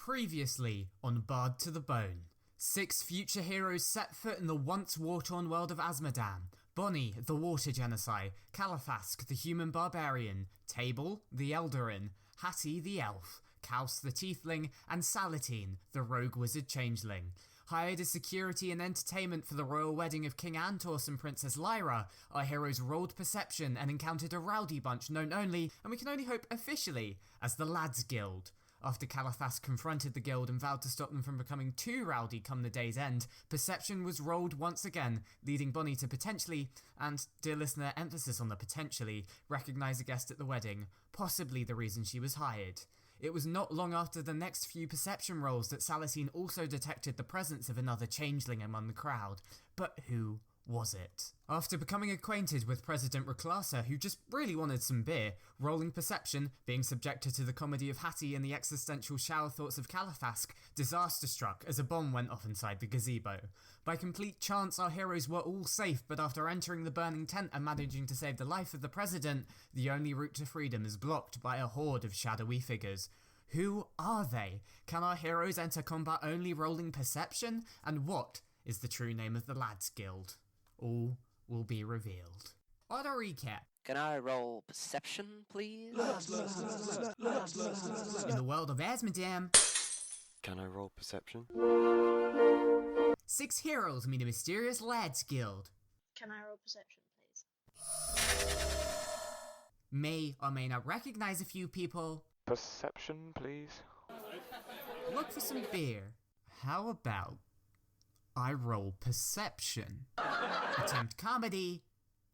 Previously on Bard to the Bone, 6 future heroes set foot in the once war-torn world of Azmodan. Bonnie, the water genocide, Califask, the human barbarian, Table, the Eldarin, Hattie, the elf, Kaus, the tiefling, and Salatine, the rogue wizard changeling. Hired as security and entertainment for the royal wedding of King Antos and Princess Lyra, our heroes rolled perception and encountered a rowdy bunch known only, and we can only hope officially, as the Lads Guild. After Califask confronted the guild and vowed to stop them from becoming too rowdy come the day's end, perception was rolled once again, leading Bonnie to potentially, and dear listener, emphasis on the potentially, recognise a guest at the wedding, possibly the reason she was hired. It was not long after the next few perception rolls that Salatine also detected the presence of another changeling among the crowd. But who was it? After becoming acquainted with President Reclasser, who just really wanted some beer, rolling perception, being subjected to the comedy of Hattie and the existential shower thoughts of Califask, disaster struck as a bomb went off inside the gazebo. By complete chance, our heroes were all safe, but after entering the burning tent and managing to save the life of the president, the only route to freedom is blocked by a horde of shadowy figures. Who are they? Can our heroes enter combat only rolling perception? And what is the true name of the Lads Guild? All will be revealed. On a recap. Can I roll perception, please? In the world of Azmodan, Can I roll perception? 6 heroes meet a mysterious Lads Guild. Can I roll perception, please? May or may not recognize a few people. Perception, please. Look for some beer. How about I roll perception? Attempt comedy.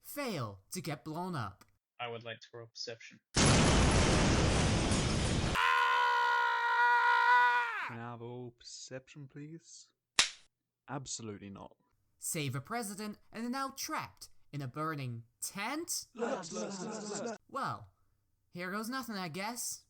Fail to get blown up. I would like to roll perception. Can I roll perception, please? Absolutely not. Save a president and are now trapped in a burning tent? Well, here goes nothing, I guess.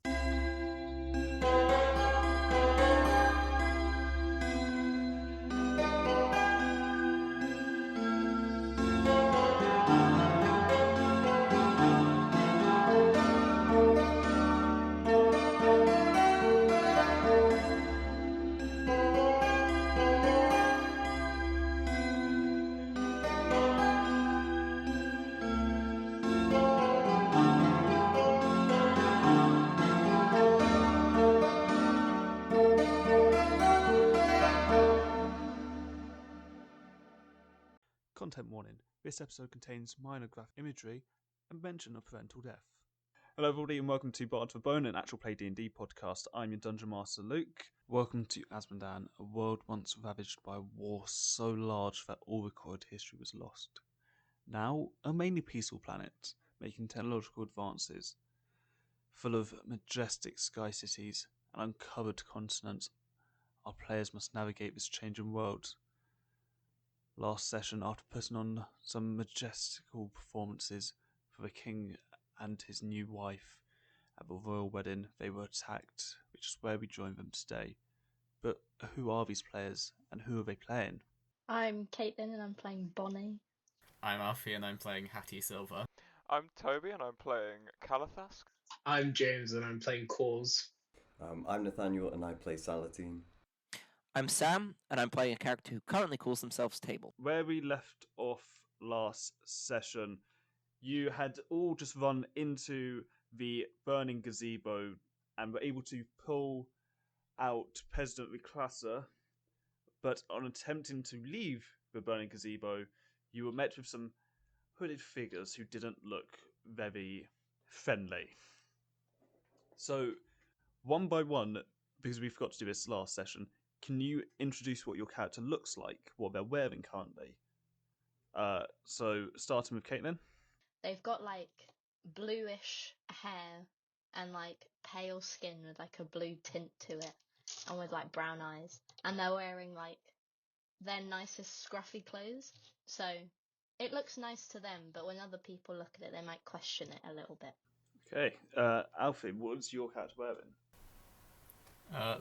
Content warning. This episode contains minor graphic imagery and mention of parental death. Hello everybody and welcome to Bard to the Bone, an actual play D&D podcast. I'm your Dungeon Master Luke. Welcome to Azmodan, a world once ravaged by a war so large that all recorded history was lost. Now, a mainly peaceful planet, making technological advances, full of majestic sky cities and uncovered continents. Our players must navigate this changing world. Last session, after putting on some majestical performances for the king and his new wife at the royal wedding, they were attacked, which is where we join them today. But who are these players and who are they playing? I'm Caitlin and I'm playing Bonnie. I'm Alfie and I'm playing Hattie Silver. I'm Toby and I'm playing Califask. I'm James and I'm playing Cause. I'm Nathaniel and I play Salatine. I'm Sam, and I'm playing a character who currently calls themselves Table. Where we left off last session, you had all just run into the burning gazebo and were able to pull out President Reclasser, but on attempting to leave the burning gazebo, you were met with some hooded figures who didn't look very friendly. So, one by one, because we forgot to do this last session, can you introduce what your character looks like, what they're wearing currently? So, starting with Caitlin. They've got like bluish hair and like pale skin with like a blue tint to it and with like brown eyes. And they're wearing like their nicest scruffy clothes. So it looks nice to them, but when other people look at it, they might question it a little bit. Okay, Alfie, what's your character wearing?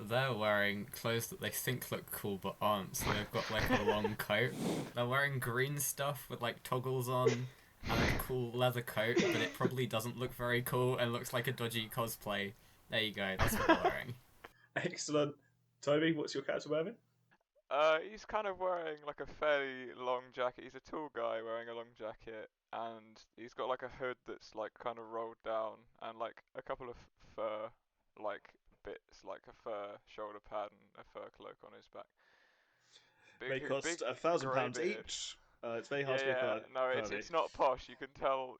They're wearing clothes that they think look cool but aren't, so they've got like a long coat. They're wearing green stuff with like toggles on and a cool leather coat, but it probably doesn't look very cool and looks like a dodgy cosplay. There you go, that's what they're wearing. Excellent. Toby, what's your character wearing? He's kind of wearing like a fairly long jacket. He's a tall guy wearing a long jacket, and he's got like a hood that's like kind of rolled down, and like a couple of fur like bits, like a fur shoulder pad and a fur cloak on his back. They cost £1,000 grey beard. each. It's very hard to be No, it's not posh. You can tell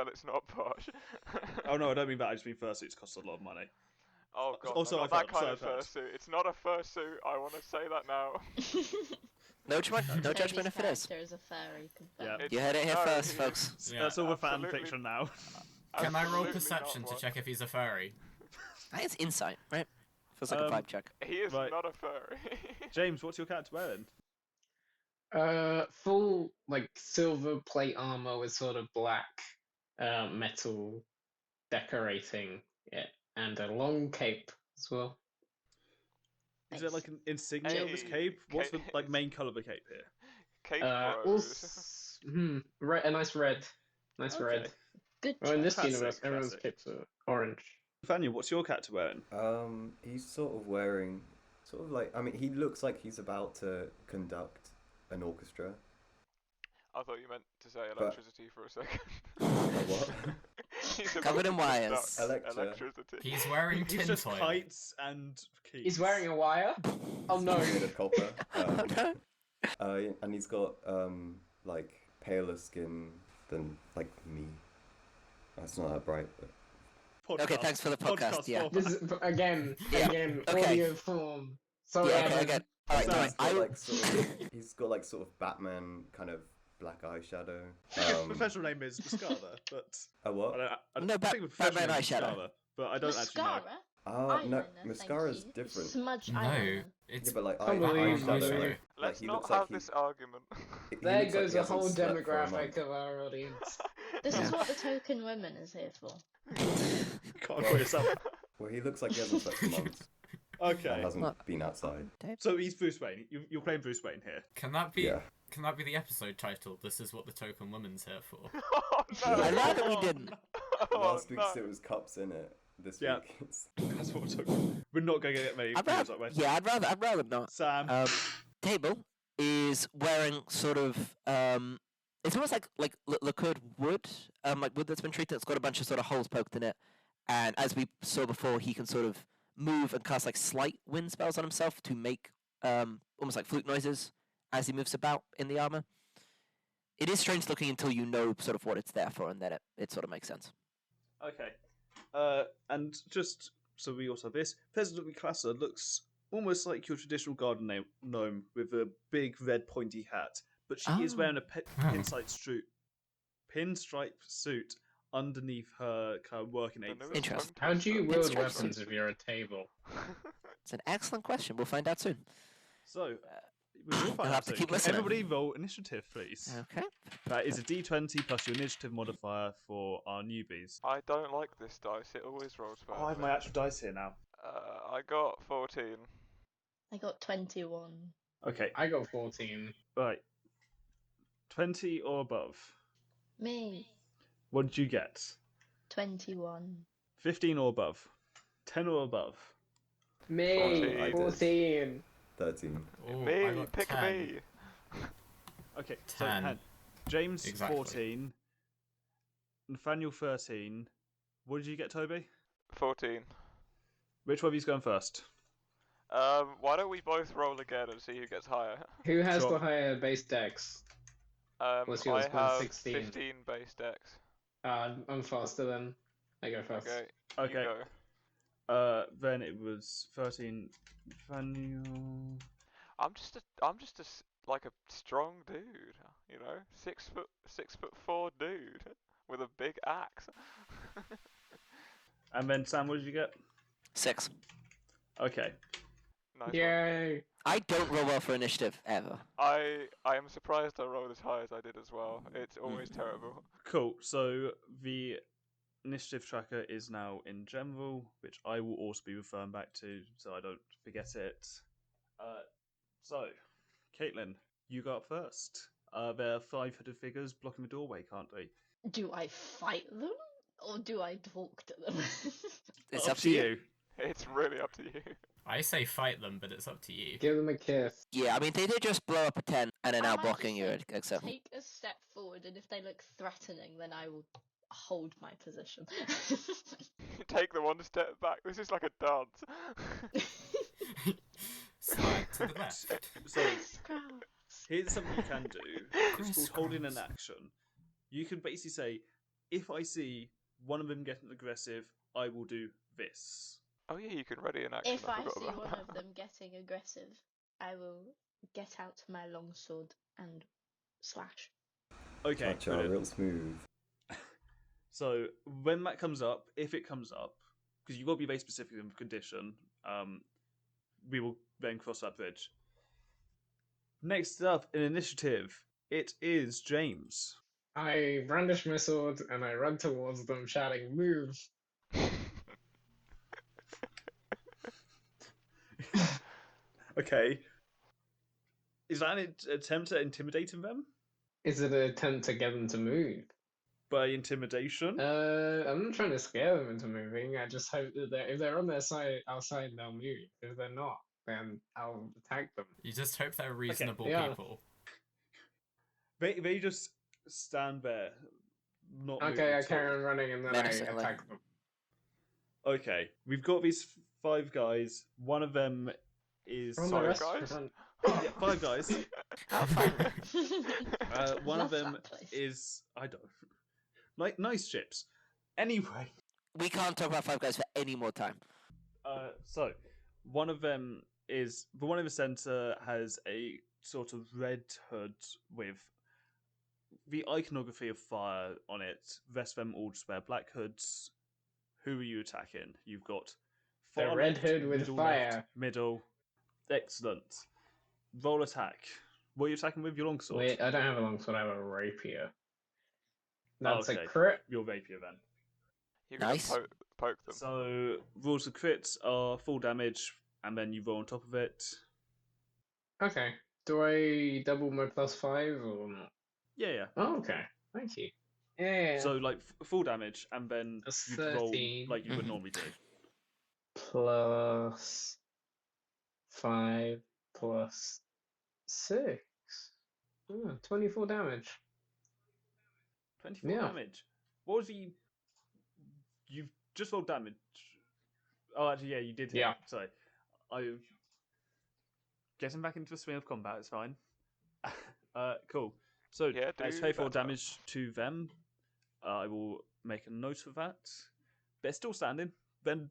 it's not posh. Oh no, I don't mean that. I just mean fursuits cost a lot of money. Oh god, Also, not that kind of fursuit. It's not a fursuit. I want to say that now. No judgment if it is. Character is a furry. Yeah. You heard it here first, folks. Yeah. That's all the fan absolutely- fiction now. Can I roll Absolutely perception not to one. check if he's a furry? I think it's insight, right? Feels like a vibe check. He is Right. not a furry. James, what's your character wearing? Full like silver plate armor with sort of black metal decorating it, and a long cape as well. Is there like an insignia of this Hey, cape? What's the cape. like main colour of the cape here? Cape Bros. Red, a nice red, red. Good Well, in this Classic, universe, everyone's classic. capes are orange. Nathaniel, what's your character wearing? He's sort of wearing, he looks like he's about to conduct an orchestra. I thought you meant to say But- electricity for a second. What? He's Covered in about to wires. conduct Electra. Electricity. He's wearing He's just tinfoil. kites and keys. He's wearing a wire. Oh no! Made of copper. Oh no. And he's got like paler skin than like me. That's not that bright, but Okay, thanks for the podcast, yeah. This is again, Yeah, okay. audio form. Sorry, Yeah, Adam. okay. Alright, Sounds he's got like sort of Batman kind of black eyeshadow. His professional name is Mascara, but A what? No, think the Batman professional name is eyeshadow. Mascara, but I don't actually know. Mascara? No, Eyeliner, mascara's thank you. different. Smudge No, eyeliner. it's Yeah, but like Unbelievable. eyeshadow, like Let's he not looks have like this argument. he There looks like goes he a hasn't whole slept for a demographic month. of our audience. This Yeah. is what the token women is here for. Can't call yourself. Well, he looks like he hasn't slept for months Okay, and hasn't Look. been outside. so he's Bruce Wayne. You're playing Bruce Wayne here. Can that be? Yeah. Can that be the episode title? This is what the token woman's here for. Oh no! I'd rather we didn't. Oh, Last week's no. it was cups in it. This Yeah. week it's That's what we're talking. We're not going to get many I'd videos rather, that way. yeah, I'd rather not. Sam. Table is wearing sort of it's almost like lacquered wood, like wood that's been treated. It's got a bunch of sort of holes poked in it, and as we saw before, he can sort of move and cast like slight wind spells on himself to make almost like flute noises as he moves about in the armor. It is strange looking until you know sort of what it's there for, and then it sort of makes sense. Okay. And just so we also have this, President Classa looks almost like your traditional garden gnome with a big red pointy hat, but she is Oh. wearing a pinstripe suit underneath her kind of working apron. Interesting. How do you wield Interesting. weapons if you're a table? It's an excellent question. We'll find out soon. So, we will I'll find have out to soon. keep Can listening. everybody roll initiative, please. Okay. That is a d20 plus your initiative modifier for our newbies. I don't like this dice. It always rolls bad. Oh, I have my actual dice here now. I got 14. I got 21. Okay, I got 14. right. 20 or above. Me, What did you get? 21. 15 or above. 10 or above. Me, I did. 14. 13. Ooh, I Me, got pick 10. me. Okay, so 10. James Exactly. 14, Nathaniel 13. What did you get, Toby? 14. Which one of you's going first? Why don't we both roll again and see who gets higher? Who has Sure. the higher base dex? What's yours? I have 16. 15 base decks. I'm faster then. I go first. Okay. Okay. You go. Then it was 13. Nathaniel. I'm just like a strong dude, you know, 6'4" dude with a big axe. And then Sam, what did you get? 6. Okay. Nice one. Yay! I don't roll well for initiative ever. I am surprised I rolled as high as I did as well. It's always terrible. Cool. So the initiative tracker is now in general, which I will also be referring back to so I don't forget it. So, Caitlin, you go up first. There are 5 hooded figures blocking the doorway, can't they? Do I fight them? Or do I talk to them? It's up to you. It's really up to you. I say fight them, but it's up to you. Give them a kiss. Yeah, I mean, they did just blow up a tent and are now I might blocking just you, say, except... take a step forward, and if they look threatening, then I will hold my position. Take the one step back. This is like a dance. Slide to the left. So Crisscross. here's something you can do. It's called holding an Crisscross. action. You can basically say, if I see one of them getting aggressive, I will do this. Oh yeah, you can ready an action. If I forgot see about one that. of them getting aggressive, I will get out my longsword and slash. Okay, Gotcha, brilliant. real smooth. So when that comes up, if it comes up, because you've got to be very specific in the condition, we will then cross that bridge. Next up in initiative, it is James. I brandish my sword and I run towards them, shouting, "Move!" Okay. Is that an attempt at intimidating them? Is it an attempt to get them to move? By intimidation? I'm not trying to scare them into moving. I just hope that if they're on their side, outside, they'll move. If they're not, then I'll attack them. You just hope they're reasonable yeah. people. They just stand there, not moving Okay, I at carry all. on running and then Menacingly. I attack them. Okay, we've got these 5 guys. One of them is... From the Sorry, restaurant. guys. Yeah, 5 guys. How fun. One of Love them that place. is... I don't... Like, nice chips. Anyway, We can't talk about Five Guys for any more time. so, one of them is... The one in the centre has a sort of red hood with the iconography of fire on it. The rest of them all just wear black hoods. Who are you attacking? You've got The far red left, hood with middle fire. left, middle. Excellent. Roll attack. What are you attacking with? Your longsword? Wait, I don't have a longsword, I have a rapier. That's okay. a crit. Your rapier then. You're gonna Nice. poke them. So, rules of crits are full damage, and then you roll on top of it. Okay. Do I double my +5 or not? Yeah. Oh, okay. Thank you. Yeah. So, like, full damage, and then That's you roll 13. like you would Mhm. normally do. +5 +6. 24 damage. 24 Yeah. damage. What was the... You've just rolled damage. Oh, actually, yeah, you did hit. Yeah. Sorry. I... Getting back into the swing of combat, it's fine. Cool. So, Yeah, it's do 24 better. damage to them. I will make a note of that. They're still standing. Then,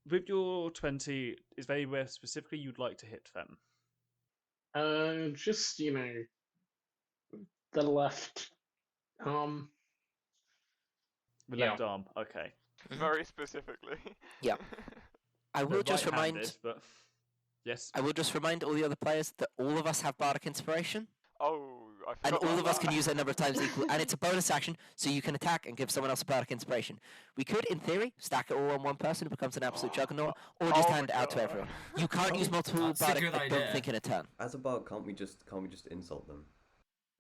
with your 20, is there anywhere specifically you'd like to hit them? Just, the left arm. The Yeah. left arm, okay. Very specifically. Yeah. I will They're just remind. right-handed, but... Yes. I will just remind all the other players that all of us have bardic inspiration, Oh, I and forgot all about of us that. can use that number of times equal. And it's a bonus action, so you can attack and give someone else a bardic inspiration. We could, in theory, stack it all on one person, it becomes an absolute juggernaut, or just Oh hand my it out to God. everyone. You can't use multiple That's a bardic. good I don't idea. think in a turn. As a bard, can't we just insult them?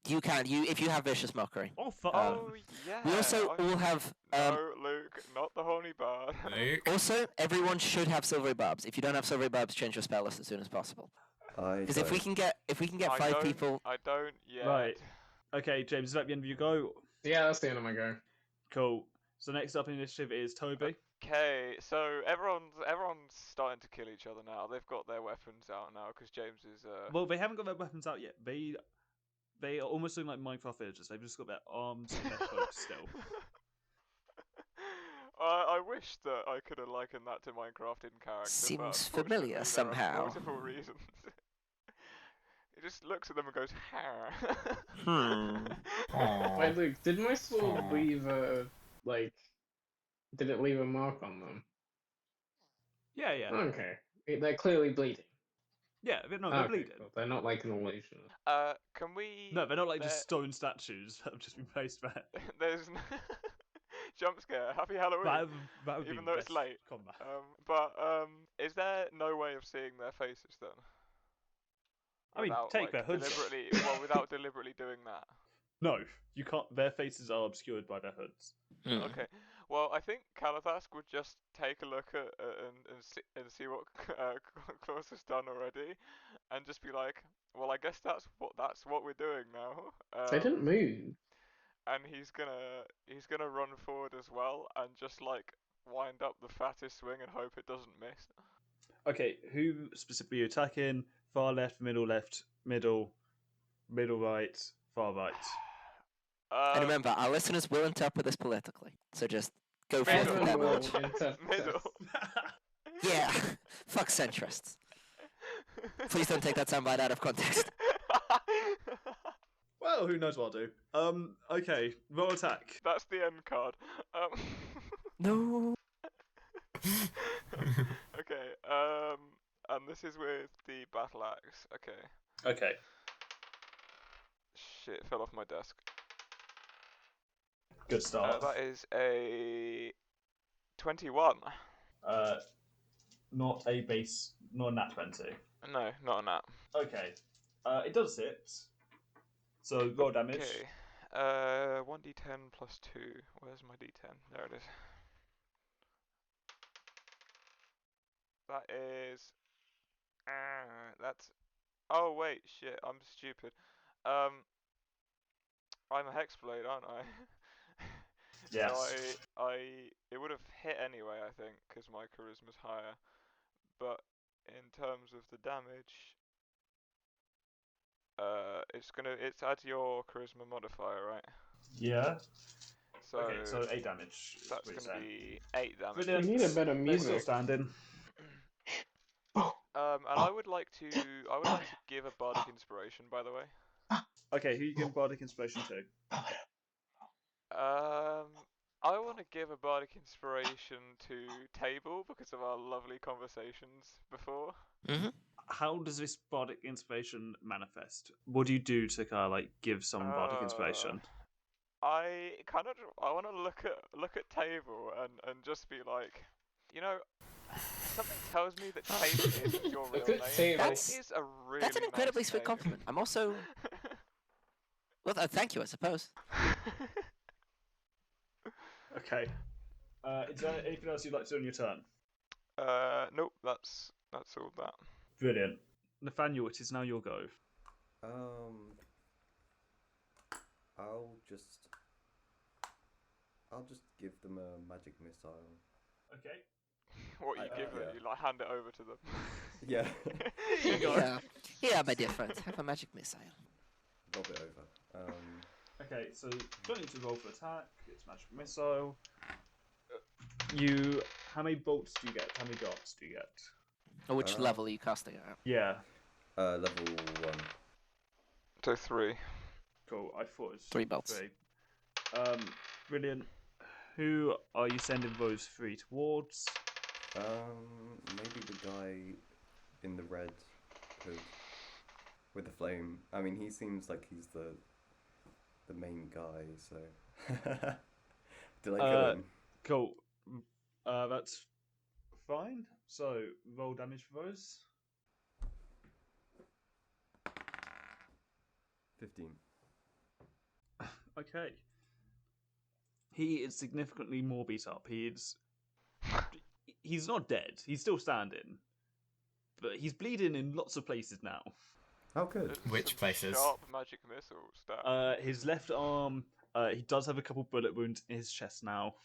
You can. If you have vicious mockery. Oh, fuck. Oh yeah. We also I- all have. No, Luke, not the horny bard. Luke. Also, everyone should have silvery barbs. If you don't have silvery barbs, change your spell list as soon as possible. Because if we can get I 5 don't- people, I don't yet. Right. Okay, James, is that the end of your go? Yeah, that's the end of my go. Cool. So next up in initiative is Toby. Okay, so everyone's starting to kill each other now. They've got their weapons out now because James is. Well, they haven't got their weapons out yet. They are almost looking like Minecraft villagers. They've just got their arms and their hooks still. I wish that I could have likened that to Minecraft in character. but Seems unfortunately familiar there are somehow. Multiple reasons. It just looks at them and goes, "Ha." Hmm. Wait, Luke, did my sword leave did it leave a mark on them? Yeah, yeah. Okay. They're clearly bleeding. Yeah, they're Okay, bleeding. cool. They're not like an illusion. Can we? No, they're not like just there- stone statues that have just been placed there. There's jump scare. Happy Halloween. That would be Even the though it's best late. combat. Is there no way of seeing their faces then? I mean, Without, take their hoods off. deliberately, well, without deliberately doing that. No, you can't. Their faces are obscured by their hoods. Hmm. Okay. Well, I think Calathask would just take a look at and see what Klaus has done already, and just be like, "Well, I guess that's what we're doing now." They didn't move. And he's gonna run forward as well, and just like wind up the fattest swing and hope it doesn't miss. Okay, who specifically are you attacking? Far left, middle, middle right, far right. And remember, our listeners will interpret this politically, so just go for Middle. it. That Everyone much. will interpret Middle. Yeah, fuck centrists. Please don't take that soundbite out of context. Well, who knows what I'll do. Okay, roll attack. That's the end card. No. Okay. And this is with the battle axe. Okay. Okay. Shit, fell off my desk. Good start. That is a 21. Not a base, not a nat 20. No, not a nat. Okay. It does hit. So roll damage. Okay. 1d10 plus 2. Where's my d10? There it is. That is. That's. Oh wait, shit. I'm stupid. I'm a hexblade, aren't I? Yes. So it would have hit anyway, I think, because my charisma's higher. But in terms of the damage, it's add your charisma modifier, right? Yeah. So Okay, so 8 damage. that's gonna be 8 damage. Brilliant. We need a better They're still music. standing. And I would like to give a bardic inspiration, by the way. Okay, who you give bardic inspiration to? I want to give a bardic inspiration to Table because of our lovely conversations before. Mm-hmm. How does this bardic inspiration manifest? What do you do to kind of like give someone bardic inspiration? I want to look at Table and just be like, you know, something tells me that Table isn't your real Look at name. Table. That is a really That's an incredibly nice sweet name. compliment. I'm also. Well, thank you, I suppose. Okay. Is there anything else you'd like to do on your turn? Nope. That's all that. Brilliant. Nathaniel, it is now your go. I'll just give them a magic missile. Okay. What you give them, yeah. you like hand it over to them. Yeah. Yeah, my dear friend, have a magic missile. Bob it over. Okay, so don't need to roll for attack. It's magic missile. How many bolts do you get? How many darts do you get? Or which level are you casting it at? Yeah. Level 1. So 3. Cool. I thought it was 3 bolts. 3. Brilliant. Who are you sending those 3 towards? Maybe the guy in the red hood with the flame. I mean, he seems like he's the main guy, so... Did I kill him? Cool. That's fine. So, roll damage for those. 15. Okay. He is significantly more beat up. He's not dead. He's still standing. But he's bleeding in lots of places now. Oh, good. Which Some places? Sharp magic missile stuff. His left arm, he does have a couple bullet wounds in his chest now.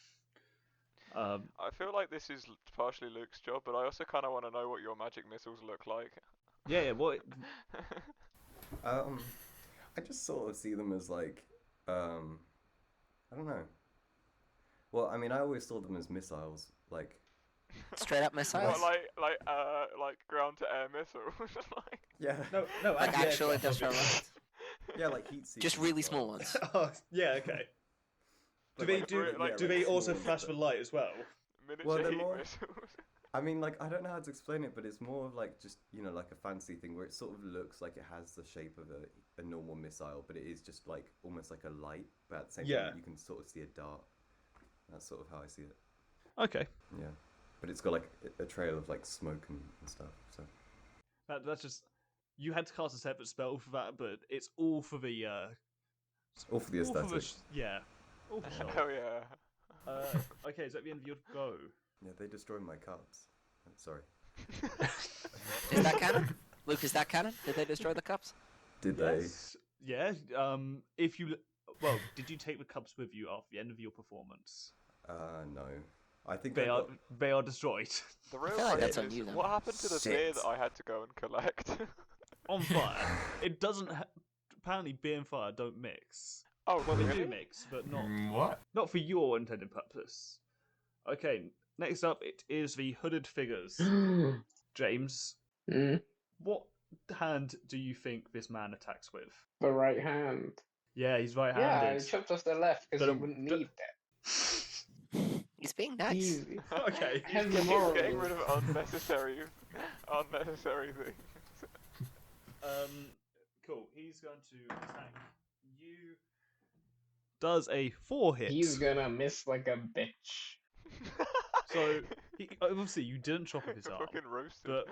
I feel like this is partially Luke's job, but I also kind of want to know what your magic missiles look like. Yeah, what? I just sort of see them as like, I don't know. Well, I mean, I always saw them as missiles, like. Straight up missiles? What, like ground to air missiles? Like... Yeah. No, Like actual industrial rockets? Yeah, like heat seekers. Just really small ones. Oh, yeah, okay. Do they also flash with light as well? Miniature they're heat more- missiles. I mean, like, I don't know how to explain it, but it's more of like just, like a fancy thing where it sort of looks like it has the shape of a normal missile, but it is just like almost like a light, but at the same time you can sort of see a dart. That's sort of how I see it. Okay. Yeah. But it's got like a trail of like smoke and stuff, so. That's just... You had to cast a separate spell for that, but it's all for the... All for the aesthetic. yeah. All for show. Hell yeah. Okay, is that the end of your go? Yeah, they destroyed my cups. I'm sorry. Is that canon? Luke, is that canon? Did they destroy the cups? Did Yes. Yeah. If you did you take the cups with you after the end of your performance? they? No. I think They are destroyed. The real feel like that's question on you, is, then. what happened to the beer that I had to go and collect? On fire. It doesn't. Apparently, beer and fire don't mix. Oh, Well, really? they do mix, but What? not for your intended purpose. Okay. Next up, it is the hooded figures. James, what hand do you think this man attacks with? The right hand. Yeah, he's Yeah, right-handed. I chopped off the left because you wouldn't need that. He's being nice. Easy. Okay. Heavy He's morals. getting rid of unnecessary things. Cool. He's going to attack you. Does a 4 hit. He's gonna miss like a bitch. So, obviously, you didn't chop off his arm, Fucking roasted. but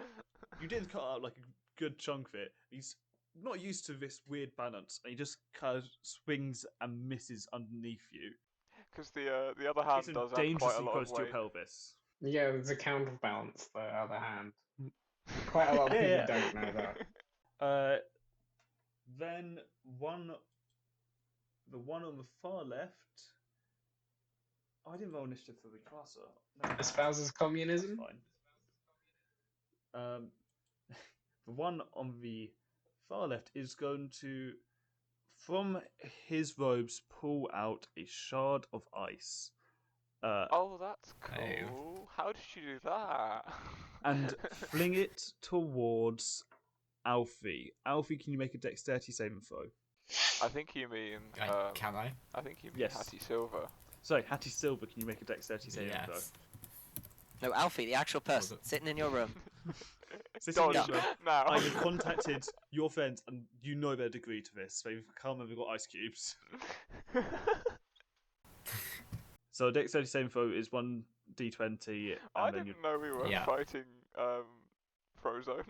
you did cut out like a good chunk of it. He's not used to this weird balance, and he just kind of swings and misses underneath you. Because the other hand It's does add quite a dangerously lot close of to your weight. pelvis. Yeah, there's a counterbalance, the other hand. Quite a lot of people don't know that. Then the one on the far left. Oh, I didn't roll initiative for the classer. No, Espouses communism? that's fine. The one on the far left is going to, from his robes, pull out a shard of ice. Oh, that's cool. Oh. How did you do that? And fling it towards Alfie. Alfie, can you make a dexterity saving throw? I think you mean. Can I? I think you mean Yes. Hattie Silver. Sorry, Hattie Silver, can you make a dexterity saving throw? Yes. No, Alfie, the actual person, sitting in your room. Sitting Dodge in the- now. I have contacted your friends, and you know their degree to this. They've come and they've got ice cubes. So dexterity saving throw is 1d20. I And then didn't know we were Yeah. fighting Frozone.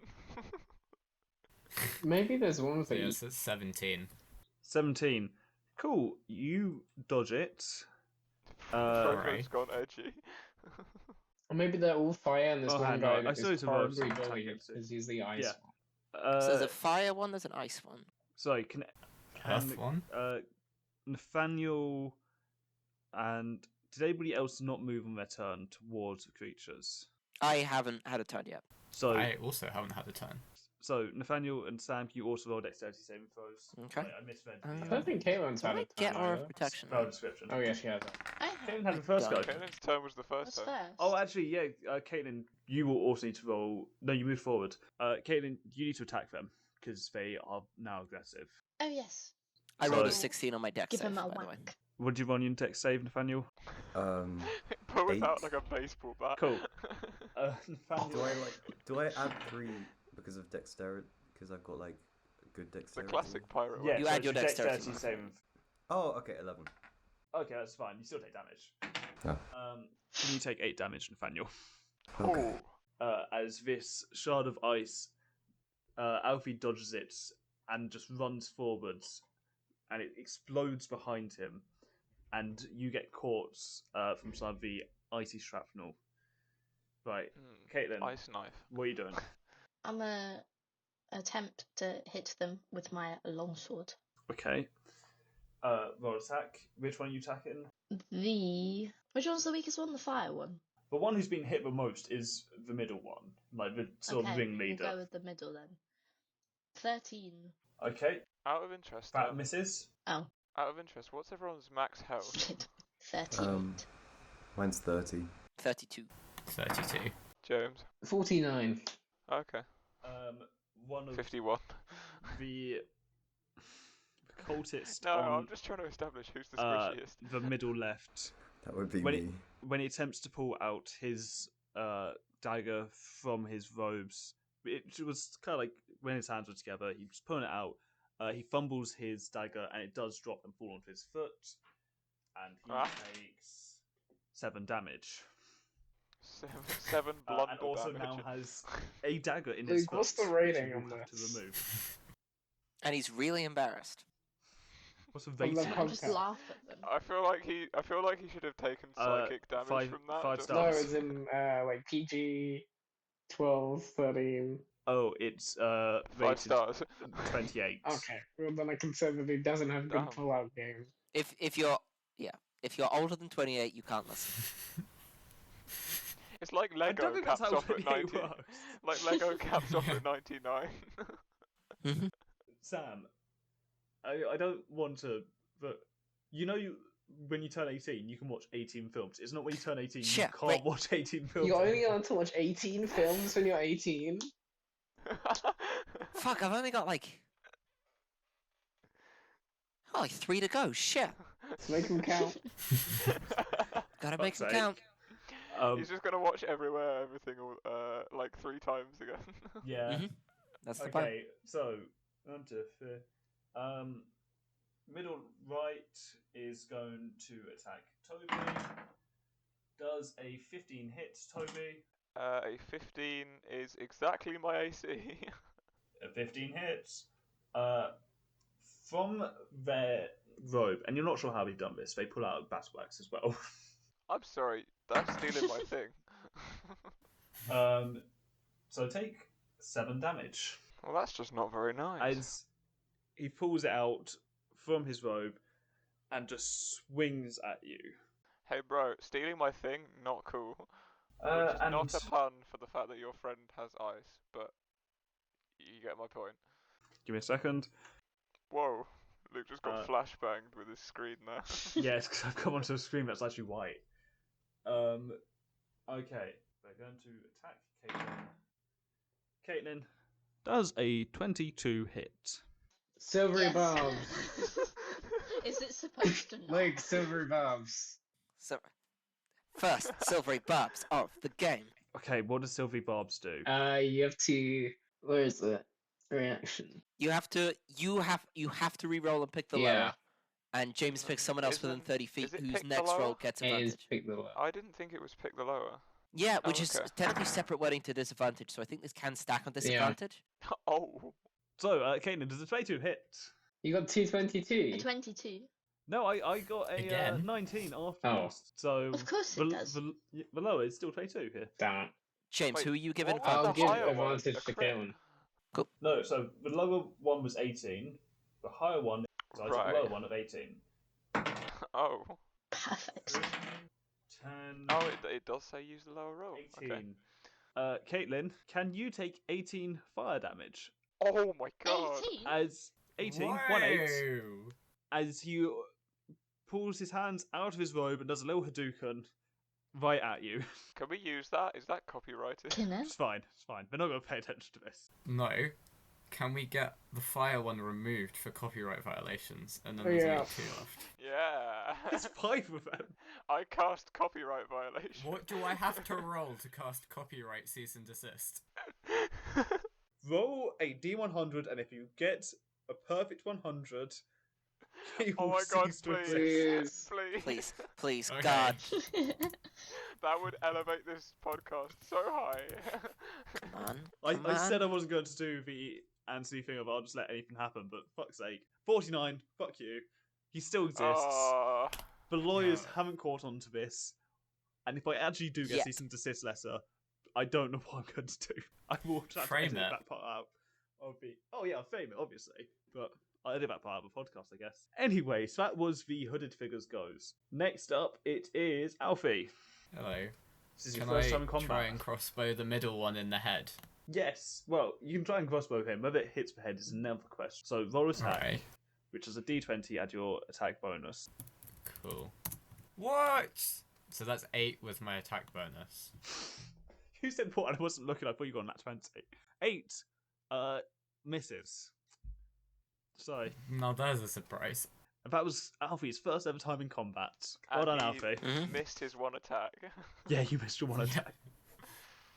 Maybe there's one So thing. yes, it's 17. 17. Cool. You dodge it. Frozone's Right. gone edgy. Or maybe they're all fire and this Oh, one hang guy on, I that saw is it above, so horribly you can bullied take it. because he's the ice Yeah. one. So there's a fire one, there's an ice one. Sorry, can Earth one? Nathaniel and did anybody else not move on their turn towards the creatures? I haven't had a turn yet. So I also haven't had a turn. Nathaniel and Sam, can you also roll dexterity saving throws? Okay. Sorry, I misread I the don't think Caitlin's Do had I a turn get aura either. of protection? spell description. Oh yeah, she has. I Caitlin have. had the first go. don't. Caitlin's turn was the first What's time. first? Oh, actually, yeah, Caitlin, you will also need to roll. No, you move forward. Caitlin, you need to attack them because they are now aggressive. Oh, yes. I rolled a So, 16 on my dex Give save, him a by the way. whack. What do you want your dex save, Nathaniel? But without 8. like a baseball bat. Cool. Nathaniel. Do I add 3 because of dexterity? Because I've got like good It's the dexterity. classic pirate Yeah, one. You so add your it's dexterity. saving. Oh, okay, 11. Okay, that's fine. You still take damage. Oh. You take 8 damage, Nathaniel. Okay. As this shard of ice, Alfie dodges it and just runs forwards, and it explodes behind him, and you get caught from some of the icy shrapnel. Right, Caitlin, Ice knife. what are you doing? I'm gonna attempt to hit them with my longsword. Okay. Roll attack. Which one are you attacking? Which one's the weakest one? The fire one. The one who's been hit the most is the middle one, like the sort of Okay, ringleader. we'll go with the middle then. 13. Okay, Out of interest. that misses. Oh, Out of interest, what's everyone's max health? 38. Mine's 30. 32. 32. James. 49. Okay. One of 51. the cultist No, on I'm just trying to establish who's the squishiest. the middle left. That would be When me. When he attempts to pull out his dagger from his robes, it was kind of like when his hands were together, he was pulling it out. He fumbles his dagger and it does drop and fall onto his foot, and he takes 7 damage. Seven blunder and also damage. now has a dagger in his Luke, foot. what's the which rating he will on have this? to remove. And he's really embarrassed. What's a From the rating? I just podcast. laugh at them. I feel like he should have taken psychic damage five- from that. 5 just- No, stars. it was in like PG 12, 13. Oh, it's 5 rated stars. 28. Okay, well then I can say that he doesn't have good Damn. Fallout games. If you're older than 28, you can't listen. It's like I Lego don't think that's caps how off at 28 90. works. Like Lego caps off at 99. Sam, I don't want to, but when you turn 18, you can watch 18 films. It's not when you turn 18, you Shit, can't wait. watch 18 films. You're only anymore. allowed to watch 18 films when you're 18. Fuck, I've only got like 3 to go. Shit, Let's make them count. gotta make them Fuck's sake. count. He's just gonna watch everywhere, everything, like 3 times again. Yeah. Mhm. That's the plan. Okay, so middle right is going to attack Toby. Does a 15 hit, Toby? A 15 is exactly my AC. A 15 hits. From their robe, and you're not sure how they've done this, they pull out battle axe as well. I'm sorry, that's stealing my thing. So take 7 damage. Well, that's just not very nice. As he pulls it out from his robe and just swings at you. Hey bro, stealing my thing, not cool. Which is And not a pun for the fact that your friend has eyes, but you get my point. give me a second. Whoa, Luke just got Uh, flashbanged with his screen there. Yes, because I've come onto a screen that's actually white. Okay, we're going to attack Caitlin. Caitlin does a 22 hit. Silvery Yes. Bobs. Is it supposed to not? Like Silvery Bobs. So, first, silvery barbs of the game. Okay, what does Sylvie Barbs do? You have to. Where is the reaction? You have to re-roll and pick the Yeah. lower. And James picks someone else within Isn't- 30 feet is it whose pick the next roll lower? gets It is advantage. pick the lower. I didn't think it was pick the lower. Yeah, Oh, which is okay. technically separate wording to disadvantage, so I think this can stack on disadvantage. Oh, So, Caitlin, does a 22 hit? You got 222. A 22. No, I got a Again? 19 after Oh. this. So Of course it does. the lower is still 22 here. Damn it. James, Wait, who are you giving what was I'll the advantage? give higher one? advantage A to crit? Caitlin. No, so the lower one was 18. The higher one, so I took the Right. lower one of 18. Oh. Perfect. 10, Oh, it does say use the lower roll. 18. Okay. Caitlin, can you take 18 fire damage? Oh my god. 18? As 18, Whoa! 1-8, as he pulls his hands out of his robe and does a little Hadouken right at you. Can we use that? Is that copyrighted? You know? It's fine, it's fine. They're not going to pay attention to this. No. Can we get the fire one removed for copyright violations? And then Oh, there's yeah. only 2 left. Yeah. There's 5 of them. I cast copyright violation. What do I have to roll to cast copyright cease and desist? Roll a D100, and if you get a perfect 100, you Oh will my god, cease to please. exist. Please. Please, please, Okay. God. That would elevate this podcast so high. Come on. I come said I on. wasn't going to do the Anthony thing of I'll just let anything happen, but fuck's sake. 49, fuck you. He still exists. Ah, The lawyers No. haven't caught on to this, and if I actually do get Yet. cease and desist letter, I don't know what I'm going to do. I will try to Frame edit it. that part out. Oh yeah, I'll frame it, obviously, but I'll edit that part of the podcast, I guess. Anyway, so that was the Hooded Figures goes. Next up, it is Alfie. Hello. This is your Can first I time in combat. try and crossbow the middle one in the head? Yes. Well, you can try and crossbow him. Whether it hits the head is another question. So roll attack, Alright. which is a D20, add your attack bonus. Cool. What? So that's 8 with my attack bonus. You said what? I wasn't looking. I thought you got that 20. 8. Misses. So, Now there's a surprise. that was Alfie's first ever time in combat. Well done, and he Alfie. Mhm. missed his one attack. Yeah, you missed your one Yeah. attack.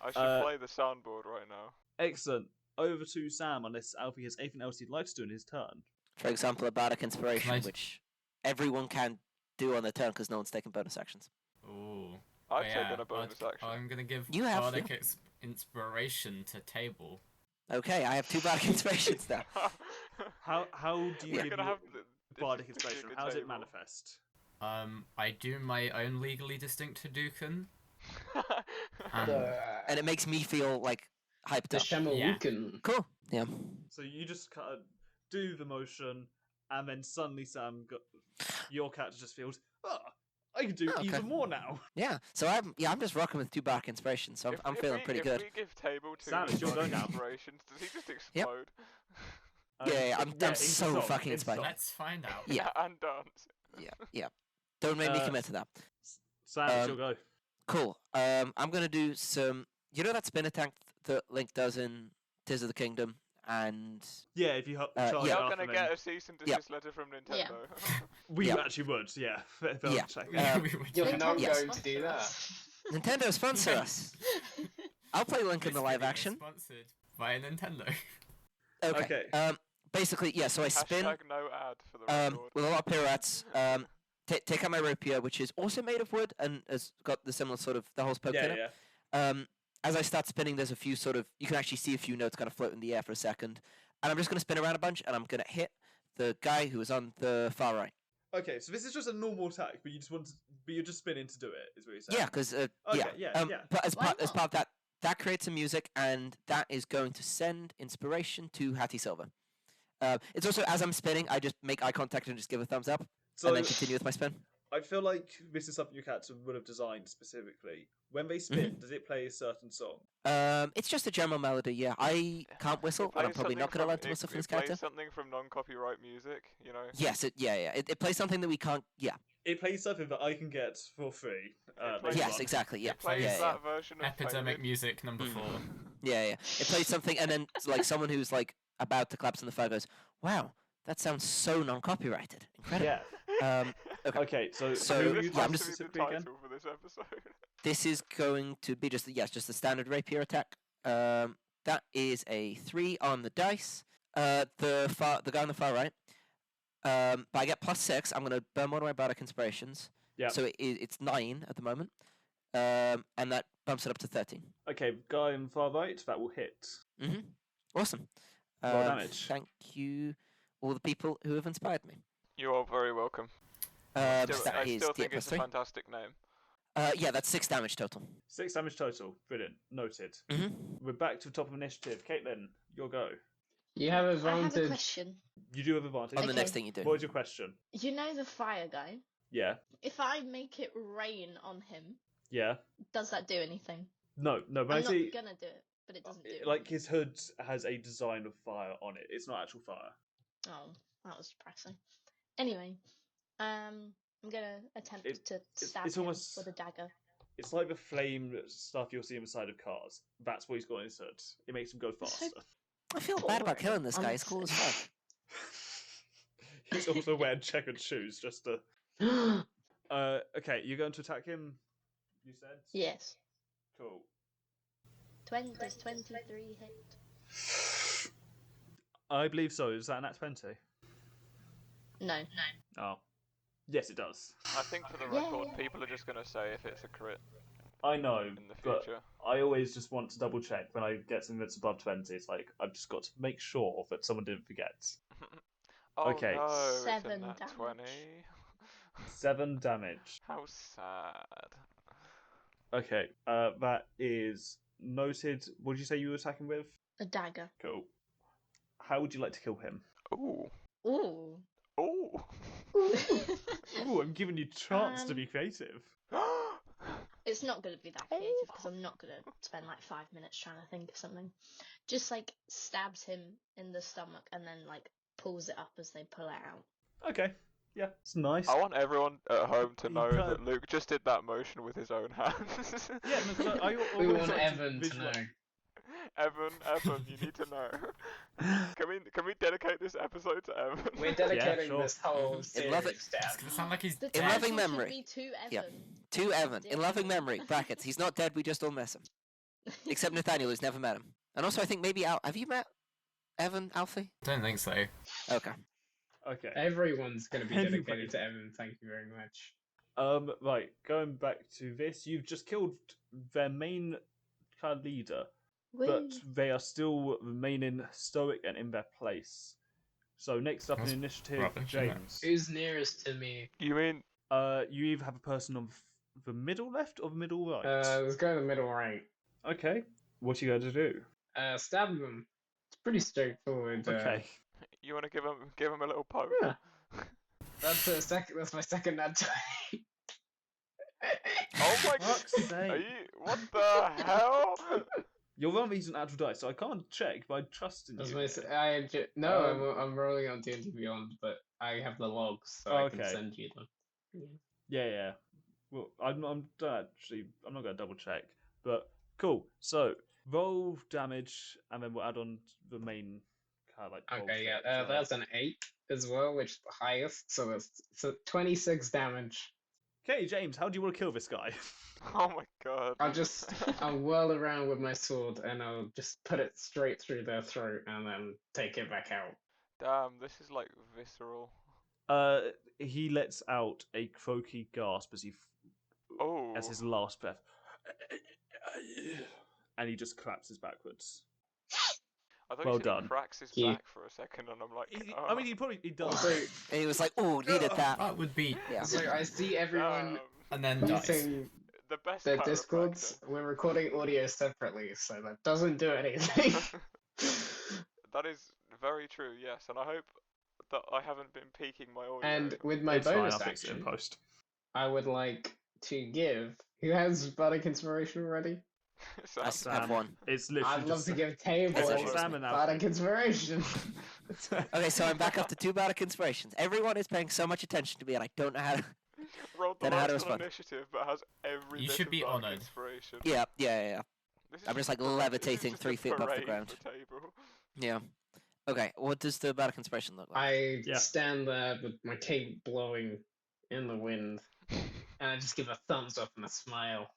I should play the soundboard right now. Excellent. Over to Sam, unless Alfie has anything else he'd like to do in his turn. For example, a bardic inspiration, Can I- which everyone can do on their turn because no one's taking bonus actions. Ooh. I've Yeah, taken a bonus action. I'm gonna give You have, bardic yeah. inspiration to table. Okay, I have 2 bardic inspirations now. How do you We're give gonna your- have bardic if you inspiration? dig a How does it table. manifest? I do my own legally distinct Hadouken. And it makes me feel like hyped The up. Shamawuken. Cool. Yeah. So you just kind of do the motion, and then suddenly, Sam, your character just feels, I can do Oh, okay. even more now. Yeah. So I'm just rocking with 2 bardic inspirations, so I'm feeling pretty good. If we give Table 2 Sam, it's your go now. inspirations, does he just explode? Yeah, I'm so fucking inspired. Let's find out. Yeah. And dance. Yeah. Don't make me commit to that. Sam, it's your go. Cool. I'm gonna do some. You know that spin attack that Link does in Tears of the Kingdom, and Yeah, if you charge yeah. up, You're gonna and get then a cease and desist letter from Nintendo. Yeah. we Yeah. actually would, yeah. Yeah. Check. You're not Yes. going to do that. Nintendo sponsor us. I'll play Link in the live This video is action. Sponsored by Nintendo. Okay. Basically, yeah. So I spin Hashtag no ad for the record. with a lot of pirouettes. Take out my rapier, which is also made of wood and has got the similar sort of the hole's poked in it. Yeah. As I start spinning, there's a few you can actually see a few notes kind of float in the air for a second. And I'm just going to spin around a bunch, and I'm going to hit the guy who is on the far right. Okay, so this is just a normal attack, but you're just spinning to do it, is what you're saying? Yeah, because, Okay, yeah. But as Why part not? of that creates some music, and that is going to send inspiration to Hattie Silver. It's also, as I'm spinning, I just make eye contact and just give a thumbs up, So and then continue with my spin. I feel like this is something your character would have designed specifically. When they spin, does it play a certain song? It's just a general melody, yeah. I can't whistle, and I'm probably not going to learn to whistle for this character. It plays something from non-copyright music, you know. Yes, it plays something that we can't, yeah. It plays something that I can get for free. plays Yes, one. exactly, yeah. It plays yeah, that version of Epidemic Faded. music number 4. Yeah. It plays something, and then like someone who's like about to collapse on the fire goes, "Wow, that sounds so non-copyrighted, incredible." Yeah. Okay. Okay, so This who are has you yeah, I'm to just be the specifically again? title for this episode. This is going to be just the standard rapier attack. That is a 3 on the dice. The guy on the far right. But I get +6. I'm gonna burn one of my bardic inspirations. Yeah. So it's 9 at the moment. And that bumps it up to 13. Okay, guy on the far right, that will hit. Awesome. Roll damage. Thank you, all the people who have inspired me. You are very welcome. That I is still D8 think plus it's a 3. fantastic name. Yeah, that's 6 damage total. 6 damage total. Brilliant. Noted. Mhm. We're back to the top of initiative. Caitlin, your go. You have I have a advantage. question. You do have advantage. On the Okay. next thing you do. What is your question? You know the fire guy? Yeah. If I make it rain on him, Yeah. does that do anything? No, but I'm I not see, gonna do it, but it doesn't do it. like, his hood has a design of fire on it. It's not actual fire. Oh, that was depressing. Anyway, I'm gonna attempt to stab it's him almost- with a dagger. It's like the flame stuff you'll see on the side of cars. That's what he's got in his hood. It makes him go So- faster. I feel bad about killing this guy. He's cool as fuck. He's also wearing checkered shoes just to... Okay, you're going to attack him, you said? Yes. Cool. Does 23 hit? I believe so. Is that an at 20? No. Oh. Yes, it does. I think for the record, people are just going to say if it's a crit I know, in the but future. I always just want to double check when I get something that's above 20. It's like, I've just got to make sure that someone didn't forget. Oh Okay. no, it's a 7 nat damage. 20. 7 damage. How sad. Okay, that is noted. What did you say you were attacking with? A dagger. Cool. How would you like to kill him? Ooh. Ooh. Ooh. Ooh, I'm giving you a chance to be creative. It's not going to be that creative because I'm not going to spend like 5 minutes trying to think of something. Just like stabs him in the stomach and then like pulls it up as they pull it out. Okay, yeah, it's nice. I want everyone at home to You know can't- that Luke just did that motion with his own hands. Yeah, no, 'cause I We always want like Evan to visualize- know. Evan, you need to know. Can we dedicate this episode to Evan? We're dedicating sure. this whole In love it. series to It's gonna sound like he's The dead. In loving title should memory. be To Evan. Yeah. To Evan, in Dear loving Evan. memory, brackets, he's not dead, we just all miss him. Except Nathaniel, who's never met him. And also, I think maybe have you met Evan, Alfie? Don't think so. Okay. Okay. Everyone's going to be Anyway. dedicated to Evan. Thank you very much. Right, going back to this, you've just killed their main kind of leader, Woo. but they are still remaining stoic and in their place. So next up in That's initiative, rubbish, isn't it? James. Who's nearest to me? You mean You either have a person on the middle left or the middle right. Let's go to the middle right. Okay. What are you going to do? Stab them. It's pretty straightforward. Okay. you want to give him a little poke? Yeah. That's my second nat 20. Oh my Fuck's god! sake. What the hell? Your roll these an actual dice, so I can't check, but I trust in That's you. I'm rolling on D&D Beyond, but I have the logs, so I can Okay. send you them. Yeah. Well, I'm not going to double check, but cool. So roll damage, and then we'll add on the main kind of like. Okay, yeah, that's an 8 as well, which is the highest, so that's 26 damage. Okay, James, how do you want to kill this guy? Oh my god! I'll whirl around with my sword, and I'll just put it straight through their throat, and then take it back out. Damn, this is like visceral. He lets out a croaky gasp as as his last breath, and he just collapses backwards. I thought Well you said done. he cracks his Yeah. back for a second, and I'm like, I mean, he does. So, And he was like, "Ooh, needed that." That would be. Yeah. so I see everyone And then dice. using the best their chiropractor. Discords. We're recording audio separately, so that doesn't do anything. That is very true, yes, and I hope that I haven't been peaking my audio. And with my It's fine, bonus I'll fix it in action, post. I would like to give. Who has Bardic Inspiration already? Sam. I have one. It's literally I'd love just to give Table That's actually Sam and Bardic Inspiration. Okay, so I'm back up to 2 Bardic Inspirations. Everyone is paying so much attention to me, and I don't know how to. Rolled the Then how to lowest on respond? initiative, but has every You bit should of be bardic honoured. inspiration. Yeah. This is I'm just like a parade- levitating this is 3 just a feet above the parade ground. for Table. Yeah. Okay, what does the Bardic Inspiration look like? I Yeah. stand there with my cape blowing in the wind, and I just give a thumbs up and a smile.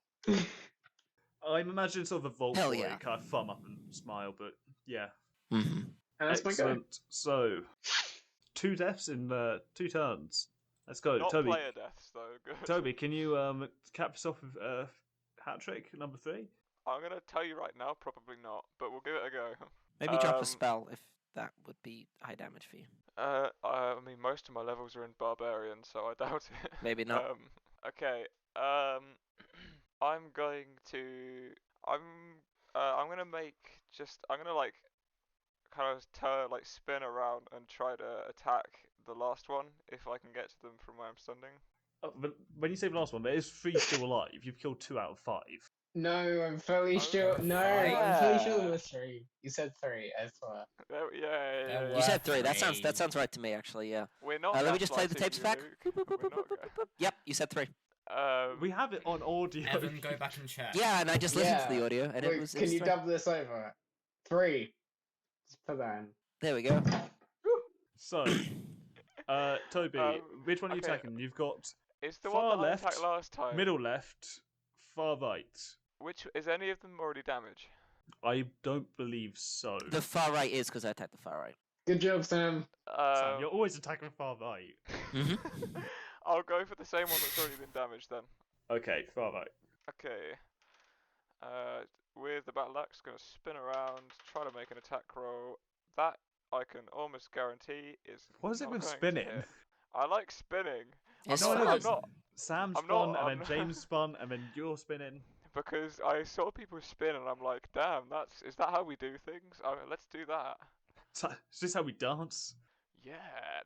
I'm imagining sort of a Vault Hell Boy, yeah. kind of thumb up and smile, but yeah. Mm-hmm. And that's my go. Excellent. So, 2 deaths in 2 turns. Let's go, Not Toby. player deaths, though. Good. Toby, can you cap us off with hat trick number 3? I'm gonna tell you right now, probably not, but we'll give it a go. Maybe drop a spell if that would be high damage for you. I mean, most of my levels are in Barbarian, so I doubt it. Maybe not. Okay. I'm going to. I'm gonna I'm gonna like kind of spin around and try to attack the last one if I can get to them from where I'm standing. But when you say the last one, there is 3 still alive. You've killed 2 out of 5. No, I'm fairly sure. No, I'm fairly sure there were 3. You said 3, I swear. Yeah. You said 3. That Three. sounds right to me, actually. Yeah. We're not. Let me just play the gaslighting tapes you, back. Luke. We're not Yep, you said 3. We have it on audio. Evan, go back and check. Yeah, and I just listened to Yeah. the audio, and Wait, it was. can you 3. dub this over? 3. Just put that in. There we go. So, Toby, which one are you okay. attacking? You've got It's the far one that left, I attacked last time. middle left, far right. Which is any of them already damaged? I don't believe so. The far right is because I attacked the far right. Good job, Sam. Sam, you're always attacking far right. Mm-hmm. I'll go for the same one that's already been damaged then. Okay, far right. Okay. With the battle axe, gonna spin around, try to make an attack roll. That I can almost guarantee is. What is it not with going to spinning? hit. I like spinning. It's No, I'm it's not Sam I'm spun, not- I'm and then James spun, and then you're spinning. because I saw people spin and I'm like, damn, is that how we do things? Let's do that. Is this how we dance? Yeah,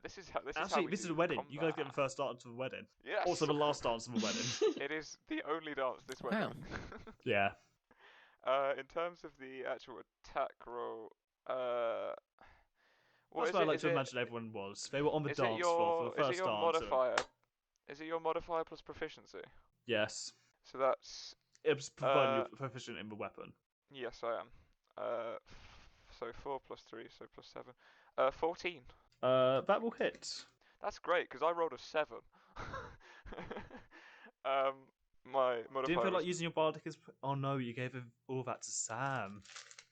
this is how Actually, we this is do a wedding. You guys get the combat. first dance of the wedding. Yes. Also, the last dance of the wedding. It is the only dance this Wow. wedding. Yeah. In terms of the actual attack roll, what That's is what I it? like Is to it- imagine everyone was. They were on the is it dance floor your for the first is it your dance. modifier? Is it your modifier plus proficiency? Yes. So that's It was providing you're proficient in the weapon. yes, I am. So 4 plus 3, so plus 7. 14. That will hit. That's great because I rolled a 7. My modifier. Didn't feel like was- using your bardic as. Oh no, you gave all that to Sam.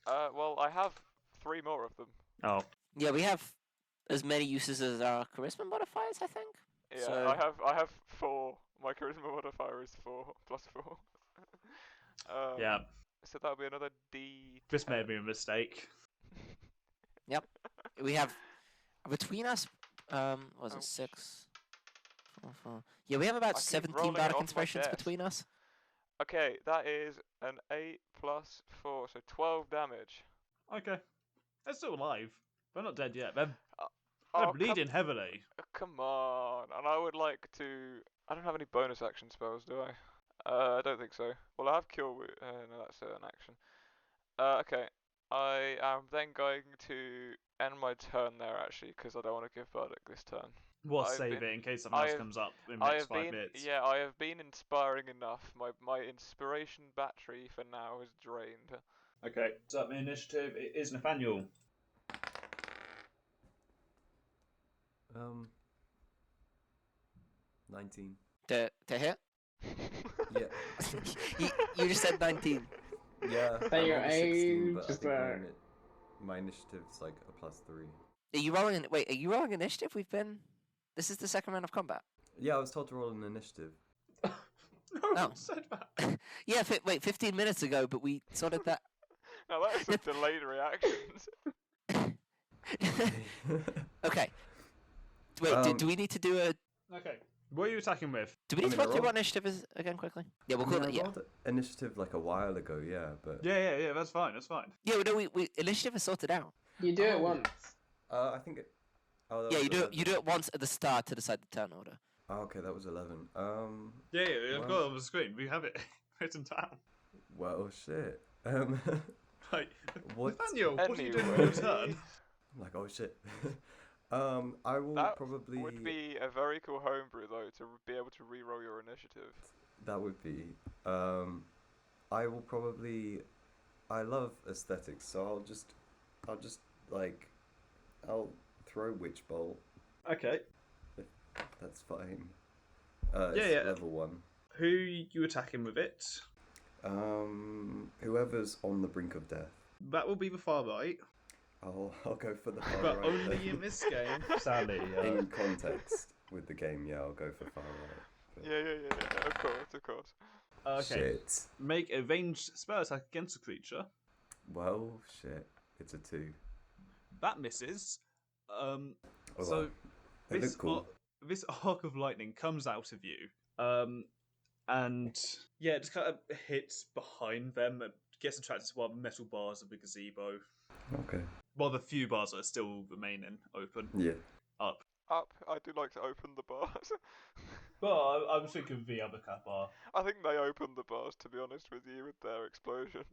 well, I have 3 more of them. Oh. Yeah, we have as many uses as our charisma modifiers, I think. Yeah, So- I have 4. My charisma modifier is 4 plus 4. Yeah. So that'll be another D. This may have been a mistake. We have Between us, was it Ouch. 6? 4, 4. Yeah, we have about I keep 17 rolling it bardic off my inspirations desk. between us. Okay, that is an 8 plus 4, so 12 damage. Okay. They're still alive. They're not dead yet. They're Oh, bleeding heavily. come on. And I would like to... I don't have any bonus action spells, do I? I don't think so. Well, I have Cure Wound. No, that's an action. Okay. I am then going to end my turn there, actually, because I don't want to give Bardic this turn. We'll I've save been- it in case something else I have- comes up in the I next have 5 been, minutes. yeah, I have been inspiring enough. My inspiration battery for now is drained. Okay, so my initiative is Nathaniel. 19. To hit? Yeah. you just said 19. Yeah. Say I your rolled a 16, but I age, think there. my initiative's like a +3. Are you rolling? Wait, are you rolling initiative? This is the second round of combat. Yeah, I was told to roll an initiative. No Oh. one said that. Yeah, wait, 15 minutes ago, but we sorted that. Now that is some delayed reactions. Okay. Wait, do we need to do a... Okay. What are you attacking with? Do we need to run through what initiative is again quickly? Yeah, we'll call it, I rolled initiative like a while ago, yeah, but... Yeah, that's fine, that's fine. Yeah, we initiative is sorted out. You do it once. I think it... Oh, that Yeah, was you 11. do it once at the start to decide the turn order. Oh, okay, that was 11. Yeah, I've got well- it on the screen. We have it written down. Well, shit. Like, What? Nathaniel, what are you doing with your turn? I'm like, oh shit. I will That probably... would be a very cool homebrew though, to be able to re-roll your initiative. That would be. I will probably... I love aesthetics, so I'll just like... I'll throw Witch Bolt. Okay. That's fine. Yeah, It's yeah. level 1. Who you attacking with it? Whoever's on the brink of death. That will be the far right. I'll go for the far But right. only then. in this game, sadly. In context with the game, yeah, I'll go for far right. But... Yeah, of course. Okay. Shit. Make a ranged spell attack against a creature. Well, shit. It's a 2. That misses. Oh, So well. They this look cool. this arc of lightning comes out of you, and yeah, it just kind of hits behind them and gets attracted to one of the metal bars of the gazebo. Okay. Well, the few bars that are still remaining open. Yeah. Up. I do like to open the bars. Well, I'm thinking of the other cat bar. I think they opened the bars, to be honest with you, with their explosion.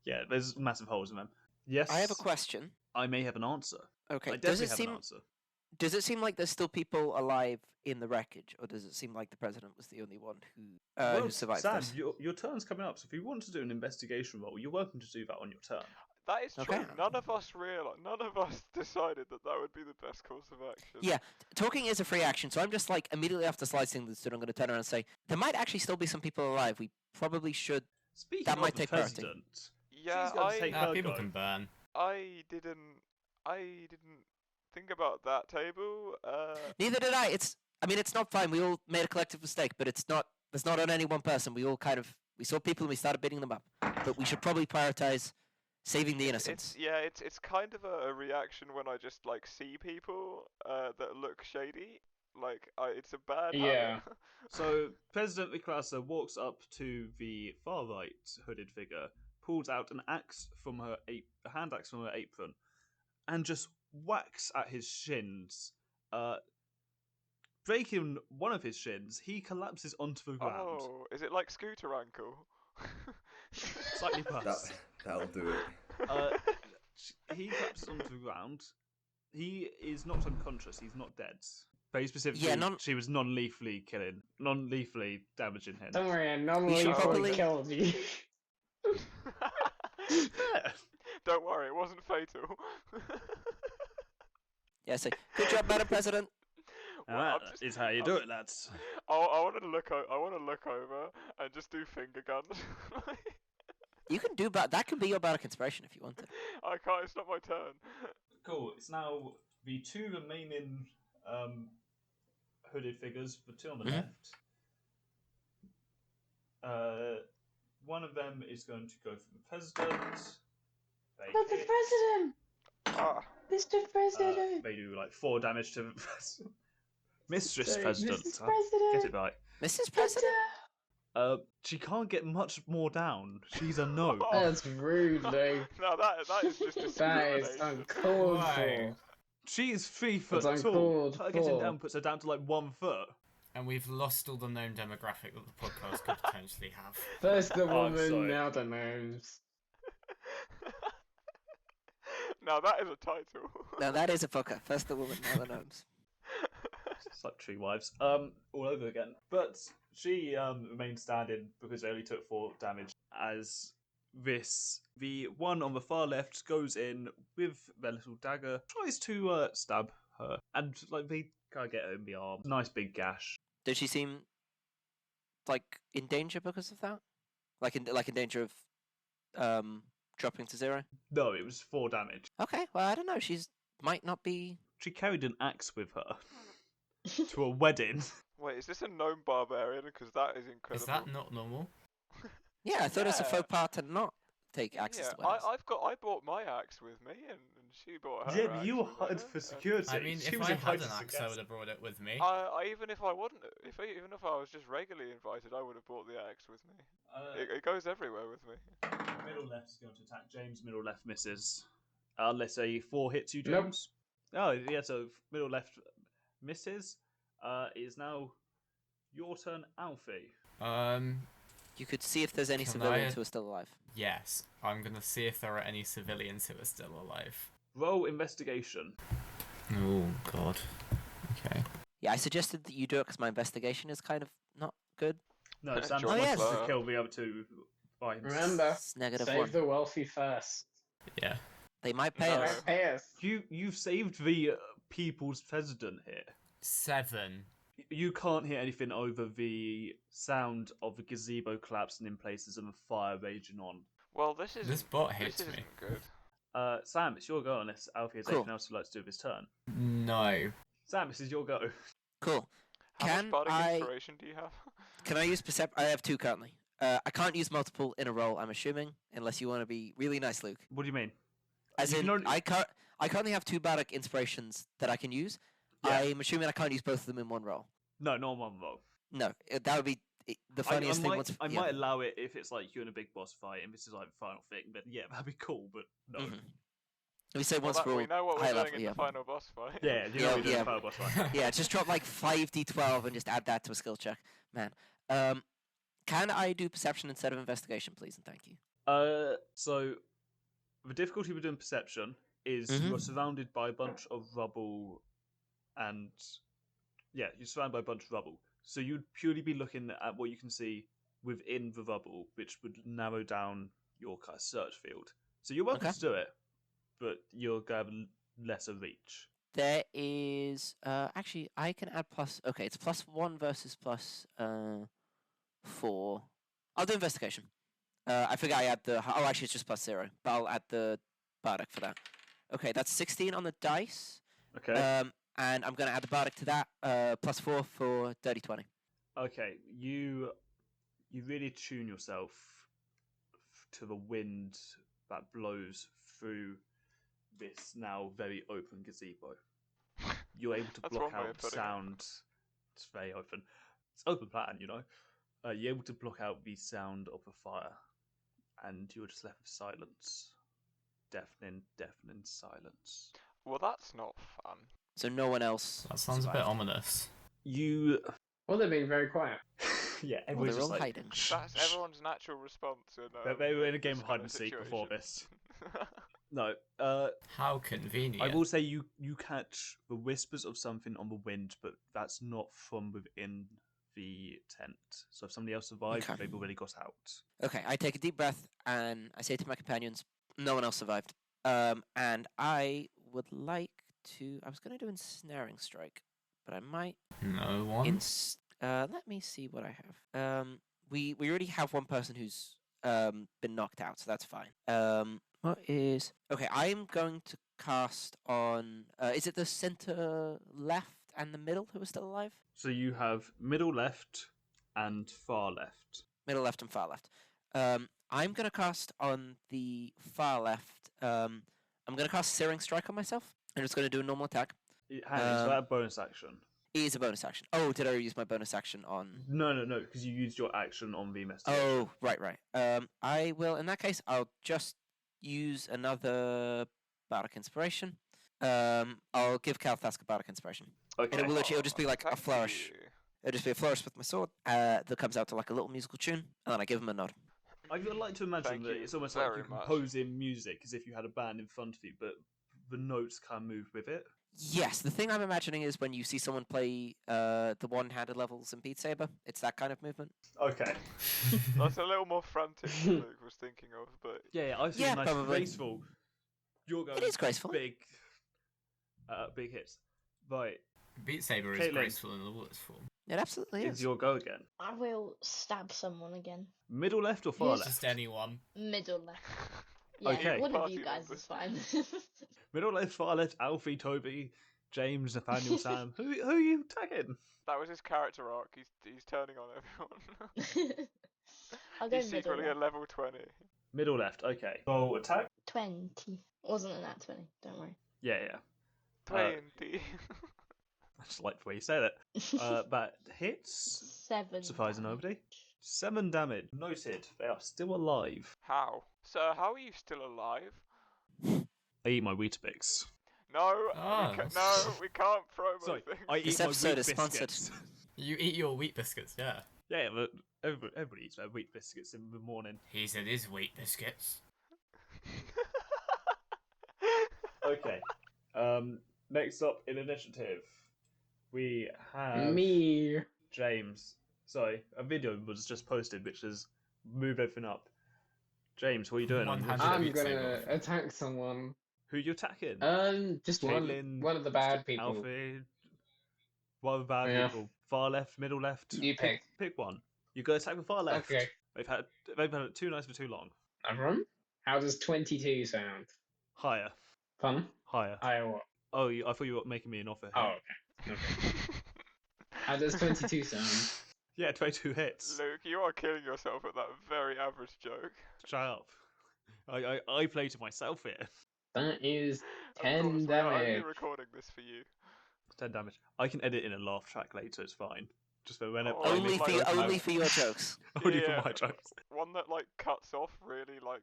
Yeah, there's massive holes in them. Yes. I have a question. I may have an answer. Okay, I does definitely it have seem an answer. does it seem like there's still people alive in the wreckage, or does it seem like the president was the only one who survived Sam, this? your turn's coming up, so if you want to do an investigation roll, you're welcome to do that on your turn. That is true. Okay. None of us decided that would be the best course of action. Yeah, talking is a free action, so I'm just like immediately after slicing this, I'm going to turn around and say there might actually still be some people alive. We probably should. Speaking That of might the take priority. president, Yeah, she's going to take her People go. can burn. I didn't think about that table. Neither did I. It's not fine. We all made a collective mistake, but it's not on any one person. We all we saw people and we started beating them up. But we should probably prioritize saving the innocents. It's kind of a reaction when I just like see people that look shady. Like it's a bad Yeah. habit. So President Vikrasa walks up to the far right hooded figure, pulls out an axe from a hand axe from her apron, and just whacks at his shins. Breaking one of his shins, he collapses onto the ground. Oh, is it like Scooter Ankle? Slightly past. That'll do it. He collapses onto the ground. He is knocked unconscious. He's not dead. Very specifically, Yeah, she was non-lethally damaging him. Don't worry, I should normally probably- killed you. Yeah. Don't worry, it wasn't fatal. Yeah, say good job, Madam President. Well, That I'm just- is how you do it, lads. I want to look. I want to look over and just do finger guns. You can do that can be your bardic inspiration if you want to. I can't. It's not my turn. Cool. It's now the two remaining hooded figures, the two on the Mhm. left. One of them is going to go for the president. They Not the hit. president! Ah, Mr. President. They do like 4 damage to Mistress Sorry, President. Mrs. Get President. it right. Mrs. President? She can't get much more down. She's a gnome. That's rude, though. No, that is just That is discrimination. uncalled Why? for. She is 3 foot That's tall. uncalled Her getting for. down puts her down to like 1 foot. And we've lost all the gnome demographic that the podcast could potentially have. First the I'm sorry. woman, now the gnomes. Now that is a title. Now that is a fucker. First the woman, now the gnomes. It's like Tree Wives. All over again. But she remained standing because they only took 4 damage. As the one on the far left goes in with their little dagger, tries to stab her, and like they can't get her in the arm. Nice big gash. Did she seem like in danger because of that? Like in danger of dropping to 0? No, it was 4 damage. Okay, well I don't know. She's might not be. She carried an axe with her to a wedding. Wait, is this a gnome barbarian? Because that is incredible. Is that not normal? Yeah, I thought it's a Yeah. faux pas to not take axes to weddings. I brought my axe with me, and she brought her. Yeah, but you were axe with hid her, for and- security. I mean, She if was I had invited an as a axe, I guest. would have brought it with me. Even if I wasn't, even if I was just regularly invited, I would have brought the axe with me. It goes everywhere with me. Middle left is going to attack James. Middle left misses. Let's say 4 hits you, Nope. James. Oh, yeah, so middle left misses. It is now your turn, Alfie. You could see if there's any Can civilians I- who are still alive. Yes, I'm gonna see if there are any civilians who are still alive. Roll investigation. Oh god. Okay. Yeah, I suggested that you do it because my investigation is kind of not good. No, Sam George yes. wants to Leclerc. kill the other 2 by himself. Remember, It's negative save 1. the wealthy first. Yeah. They might pay No. us. Pay us. You've saved the people's president here. 7. You can't hear anything over the sound of the gazebo collapsing in places and the fire raging on. Well, this is This bot hates this me. isn't good. Sam, it's your go unless Alfie has Cool. anything else he'd like to do with his turn. No. Sam, this is your go. Cool. How Can much bardic I- inspiration do you have? Can I use percept? I have 2 currently. I can't use multiple in a roll, I'm assuming, unless you want to be really nice, Luke. What do you mean? As You in, can only- I currently have 2 bardic inspirations that I can use. Yeah. I'm assuming I can't use both of them in one roll. No, not on one roll. No, that would be the funniest thing. Once I yeah. might allow it if it's like you're in a big boss fight and this is like the final thing, but yeah, that'd be cool, but no. Mhm. We say Well, once we're all we know what high we're level, doing in yeah. the final boss fight. Yeah, you Yeah, know we do yeah. the final boss fight. Yeah, just drop like 5d12 and just add that to a skill check. Man. Can I do perception instead of investigation, please, and thank you? So the difficulty with doing perception is Mhm. you're surrounded by a bunch of rubble, and yeah, you're surrounded by a bunch of rubble. So you'd purely be looking at what you can see within the rubble, which would narrow down your kind of search field. So you're welcome Okay. to do it, but you're going to have lesser reach. There is actually I can add plus. Okay, it's +1 versus +4. I'll do investigation. I forgot I add the. Oh, actually, it's just +0, but I'll add the bardic for that. Okay, that's 16 on the dice. Okay. And I'm gonna add the bardic to that. +4 for dirty 20. Okay, you really tune yourself to the wind that blows through this now very open gazebo. You're able to That's block one way out of putting it. sound. It's very open. It's open plan, you know. You're able to block out the sound of the fire, and you're just left with silence, deafening silence. Well, that's not fun. So no one else. That sounds a bit survived. ominous. You, Well, they're being very quiet. yeah, Well, everyone's they're just all like. hiding. That's everyone's natural response. They were in a game this of kind hide and seek before situation. No, How convenient. I will say you catch the whispers of something on the wind, but that's not from within the tent. So if somebody else survived, Okay. they've already got out. Okay, I take a deep breath and I say to my companions, no one else survived. And I would like to. I was going to do ensnaring strike, but I might. No one. Let me see what I have. We already have one person who's been knocked out, so that's fine. What is okay? I'm going to cast on. Is it the center left and the middle who are still alive? So you have middle left and far left. Middle left and far left. I'm going to cast on the far left I'm going to cast Searing Strike on myself. I'm just going to do a normal attack. Hang on, is that a bonus action? It is a bonus action. Oh, did I use my bonus action on... No, because you used your action on the investigation. Oh, right. I will, in that case, I'll just use another Bardic Inspiration. I'll give Calthask a Bardic Inspiration. Okay. And it'll just be like a Thank flourish. you. It'll just be a flourish with my sword that comes out to like a little musical tune, and then I give him a nod. I would like to imagine Thank that you it's almost like very you're much. composing music as if you had a band in front of you, but the notes kind of move with it. Yes, the thing I'm imagining is when you see someone play the one-handed levels in Beat Saber, it's that kind of movement. Okay. That's a little more frantic than Luke was thinking of, but Yeah, I see Yeah, nice, probably. graceful. You're going It is graceful. big hits. Right, Beat Saber is Caitlin. graceful in all its form. It absolutely it's is. your go again. I will stab someone again. Middle left or far Yes. left? Just anyone. Middle left. Yeah, Okay. one of Party you guys members. is fine. Middle left, far left, Alfie, Toby, James, Nathaniel, Sam. Who are you tagging? that was his character arc. He's turning on everyone. I'll go He's middle secretly a left. level 20. Middle left, okay. Roll attack? 20. Wasn't a nat 20, don't worry. Yeah. 20. I just like the way you said it. That hits. 7. Surprising damage. nobody. 7 damage. Noted. They are still alive. How? Sir, how are you still alive? I eat my Weetabix. No, Oh. we can't promo Sorry, things. I This eat my episode wheat is sponsored. biscuits. You eat your wheat biscuits, yeah. Yeah, but everybody eats their wheat biscuits in the morning. He said his wheat biscuits. Okay. Next up in initiative, we have Me. James. Sorry, a video was just posted which has moved everything up. James, what are you doing? One hand- I'm Beat gonna Saber. attack someone. Who are you attacking? Just Caitlin, one of the bad people. Alfie. One of the bad Yeah. people. Far left, middle left. You pick. Pick one. You go attack the far left. Okay. They've had it too nice for too long. Everyone? How does 22 sound? Higher. Fun? Higher. I what? Oh, I thought you were making me an offer. Oh, okay. How does 22 sound? Yeah, 22 hits. Luke, you are killing yourself at that very average joke. Shut up. I play to myself here. That is Of 10 course, we are only damage. recording this for you. 10 damage. I can edit in a laugh track later, it's fine. Just for when Oh, I Only make for jokes only out. for your jokes. Only Yeah. for my jokes. One that like cuts off really like.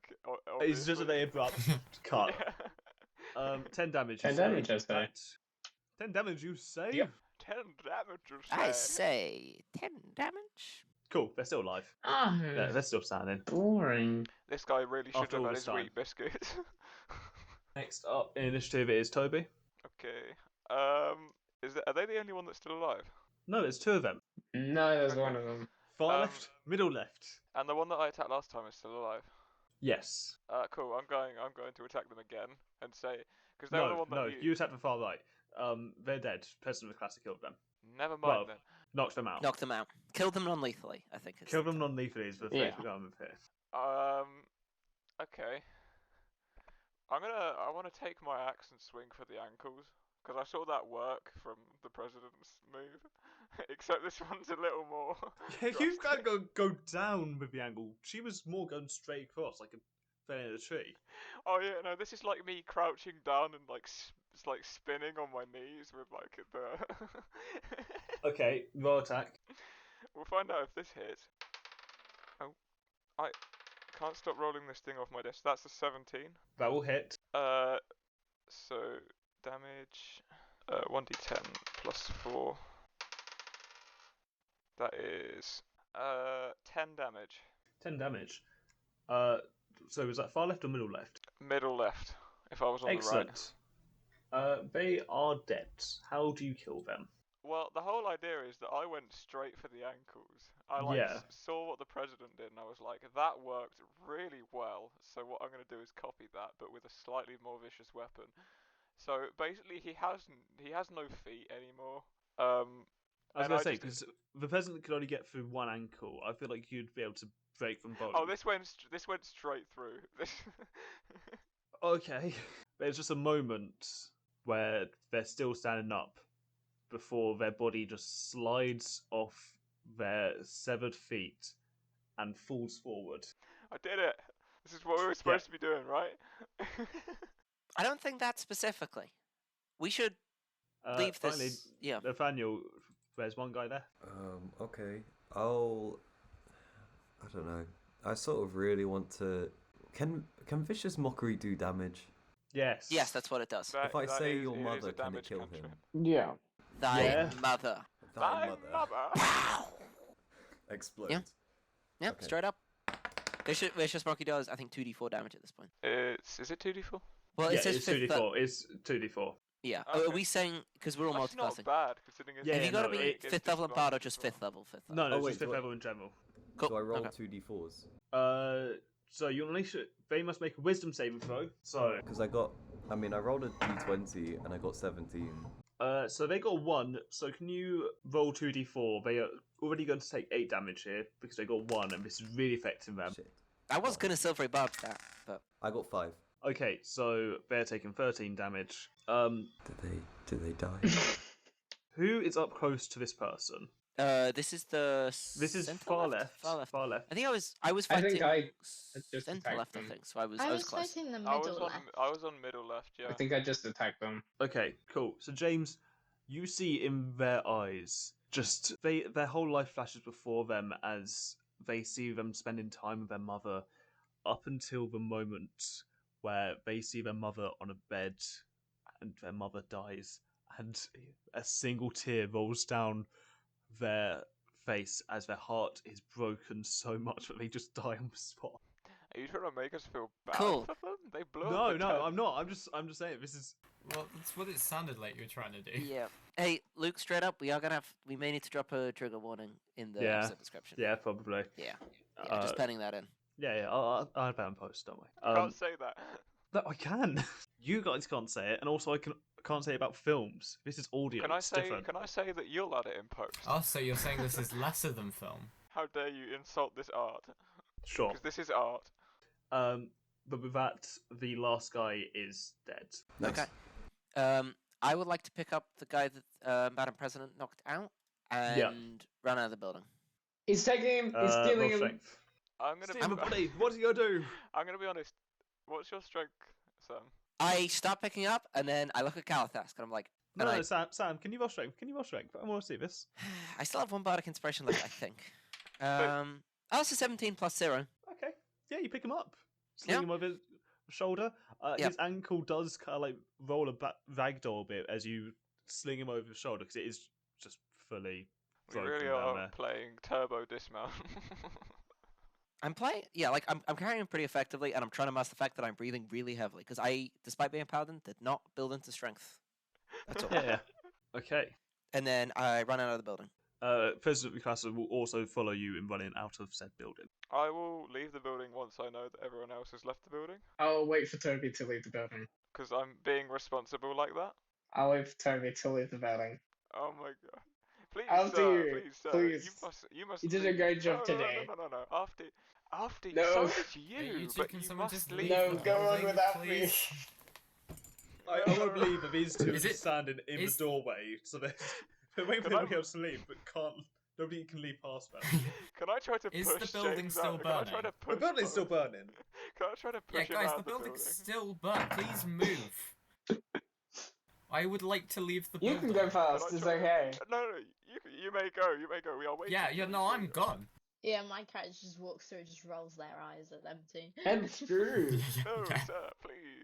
It's just an obviously. abrupt cut. Yeah. 10 damage. 10 you damage, say? I say. 10 damage, you say? Yep. 10 damage. You I say. say 10 damage. Cool, they're still alive. Ah, They're still standing. boring. This guy really should After have all had this his time. wheat biscuits. Next up in initiative is Toby. Okay. Are they the only one that's still alive? No, there's 2 of them. No, there's Okay. one of them. Far Um, left, middle left. And the one that I attacked last time is still alive. Yes. Cool. I'm going to attack them again and say because they were the No, one that you attacked the far right. They're dead. President of the class killed them. Never mind Well, then. knocked them out. Knock them out. Kill them non-lethally, I think. Kill them non-lethally is the phrase Yeah. we're going with here. Okay. I want to take my axe and swing for the ankles because I saw that work from the president's move. Except this one's a little more. Yeah, you've got drastic. to go down with the angle. She was more going straight across, like a fell in a tree. Oh yeah, no, this is like me crouching down and like it's like spinning on my knees with like the. Okay, roll attack. We'll find out if this hits. Oh, I can't stop rolling this thing off my desk. That's a 17. That will hit. So damage 1d10 plus 4. That is 10 damage. 10 damage. So is that far left or middle left? Middle left, if I was on the right. Excellent. They are dead. How do you kill them? Well, the whole idea is that I went straight for the ankles. I saw what the president did, and I was like, that worked really well. So what I'm going to do is copy that, but with a slightly more vicious weapon. So basically, he has no feet anymore. I was And going I to say, just- because the president could only get through one ankle, I feel like you'd be able to break them both. Oh, this went straight through. Okay. There's just a moment where they're still standing up before their body just slides off their severed feet and falls forward. I did it. This is what we were supposed to be doing, right? I don't think that specifically. We should leave finally, this. Yeah. Nathaniel, there's one guy there. Okay. I don't know. I sort of really want to. Can Vicious Mockery do damage? Yes. Yes, that's what it does. If I say your mother, can it kill him? Yeah. Thy mother. Thy mother. Explodes. Yeah, Okay. straight up. Vicious Mockery does, I think, 2d4 damage at this point. Is it 2d4? Well, it says it's 2d4. It's 2d4. Yeah. Okay. Are we saying, because we're all That's not multiclassing, bad, considering it's... have you got to be it's 5th level in just Bard or one just as well. 5th level? No, Oh, wait, just 5th do I- level in general. Cool. Do I roll Okay. 2d4s? So you unleash it. They must make a wisdom saving throw. So Because I rolled a d20 and I got 17. so they got 1. So can you roll 2d4? They are already going to take 8 damage here because they got 1, and this is really affecting them. Shit. I was going to Silvery Barb that, but... I got 5. Okay, so they're taking 13 damage. Did they die? Who is up close to this person? This is the... This is center far left? left. Far left. I think I was I fighting think I just center attacked left, I them. think, so I was I was close. fighting the I middle was left. on middle left, yeah. I think I just attacked them. Okay, cool. So James, you see in their eyes just their whole life flashes before them as they see them spending time with their mother up until the moment where they see their mother on a bed and their mother dies and a single tear rolls down their face as their heart is broken so much that they just die on the spot. Are you trying to make us feel bad Cool. for them? They blew No, up the tent. I'm not. I'm just saying this is. Well, that's what it sounded like you were trying to do. Yeah. Hey, Luke, straight up, we may need to drop a trigger warning in the Yeah. episode description. Yeah, probably. Yeah, just penning that in. Yeah. I'll have that in post. Don't worry. You can't say that. No, I can. You guys can't say it, and also I can't say it about films. This is audio. Can I it's say different. that you'll add it in post? Oh, so you're saying this is lesser than film? How dare you insult this art? Sure. Because this is art. But with that, the last guy is dead. Nice. Okay. I would like to pick up the guy that Madam President knocked out and run out of the building. He's taking him. He's stealing roll him. strength. I'm gonna Stephen, buddy, what are you gonna do? I'm gonna be honest. What's your strength, Sam? I stop picking up, and then I look at Calathask, and I'm like, No, Sam, can you roll strength? Can you roll strength? I want to see this. I still have one bardic inspiration left, I think. That's a 17 plus 0. Okay. Yeah, you pick him up. Sling him over his shoulder. His ankle does kind of like roll a ragdoll a bit as you sling him over his shoulder because it is just fully We broken really down are there. playing turbo dismount. I'm playing, I'm carrying him pretty effectively, and I'm trying to mask the fact that I'm breathing really heavily because I, despite being a paladin, did not build into strength. That's all. Yeah. Okay. And then I run out of the building. President Mikasa will also follow you in running out of said building. I will leave the building once I know that everyone else has left the building. I'll wait for Toby to leave the building. Because I'm being responsible like that. I'll wait for Toby to leave the building. Oh my god. Please, After sir, you, please, sir. please. You must You did a leave. great job No. today. No. After you. No. So did Are you. you two, But can you someone must just leave. leave No, the go on building, without me. please? I won't believe that these two Is are it- standing in is- the doorway, so they're waiting for Can I- everybody else to leave, but nobody can leave past them. Can I try to Is push the building James still out? Can I try burning? to push The building's still burning. Can I try to Yeah, push him guys, out the of the building's building? still burnt. Please move. I would like to leave the You building. can go fast. Can I It's try- okay. No, you may go. We are waiting. Yeah, for you, no, I'm sir. gone. Yeah, my character just walks through and just rolls their eyes at them too. And screw. No, Yeah. sir, please.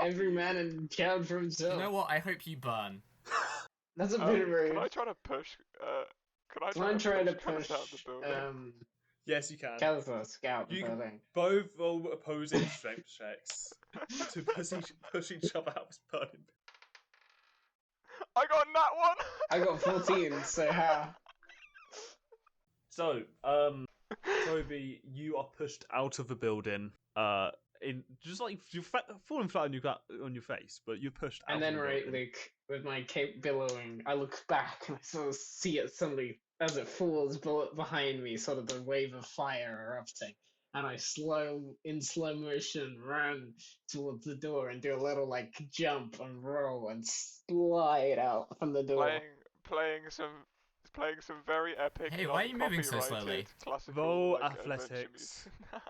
Every man and child for himself. You know what? I hope you burn. That's a bit rude. Can I try to push? Can I I'm try trying to Callus push out of the building? Yes, you can. Calathask out the You can building. both roll opposing strength checks to push each other out of this burning. I got that one. I got 14, so how? So, Toby, you are pushed out of the building. In just like you're falling flat on your face, but you're pushed out. And then of the right, building. like, with my cape billowing, I look back and I sort of see it suddenly, as it falls behind me, sort of the wave of fire erupting. And I in slow motion, run towards the door and do a little, like, jump and roll and slide out from the door. Playing some very epic. Hey, why are you moving so non-copyrighted slowly? classical, Roll like, adventure athletics. music.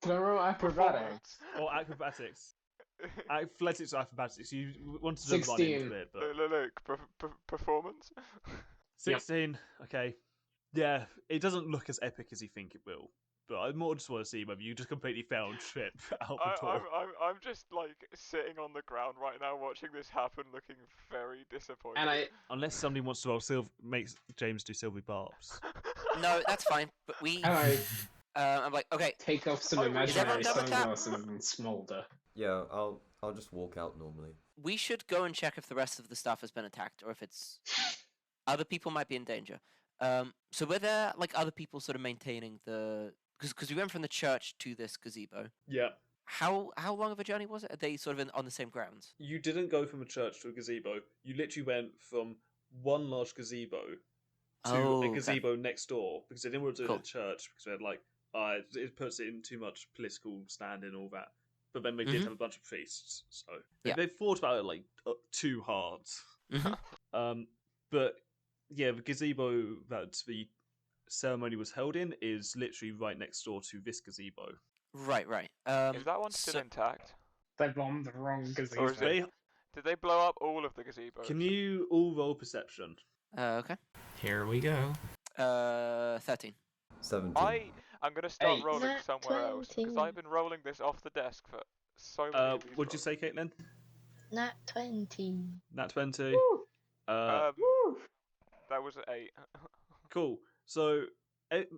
Can I roll acrobatics? Or acrobatics. Athletics or acrobatics? You wanted to run 16. into it, but Look, performance. 16. Okay. Yeah, it doesn't look as epic as you think it will. But I more just want to see whether you just completely failed trip out the door. I'm just like sitting on the ground right now watching this happen, looking very disappointed. And Unless somebody wants to roll makes James do silver barbs. No, that's fine. But I'm like, okay. take off some Is imaginary everyone done with that? sunglasses and smolder. Yeah, I'll just walk out normally. We should go and check if the rest of the stuff has been attacked, or if it's other people might be in danger. So were there like other people sort of maintaining the? Because we went from the church to this gazebo. Yeah. How long of a journey was it? Are they sort of on the same grounds? You didn't go from a church to a gazebo. You literally went from one large gazebo to a gazebo next door, because they didn't want to do it at church, because they had like, it puts it in too much political stand and all that. But then they did have a bunch of priests, so they thought about it like too hard. But yeah, the gazebo that the ceremony was held in is literally right next door to this gazebo. Right. Is that one still intact? They bombed the wrong gazebo. Or is it, did they blow up all of the gazebos? Can you all roll perception? Okay. Here we go. 13. 17. I'm gonna start 8. rolling Nat somewhere else, because 20. I've been rolling this off the desk for so many of these What'd you say, Caitlin? Nat 20. Nat 20. Woo! That was an 8. Cool. So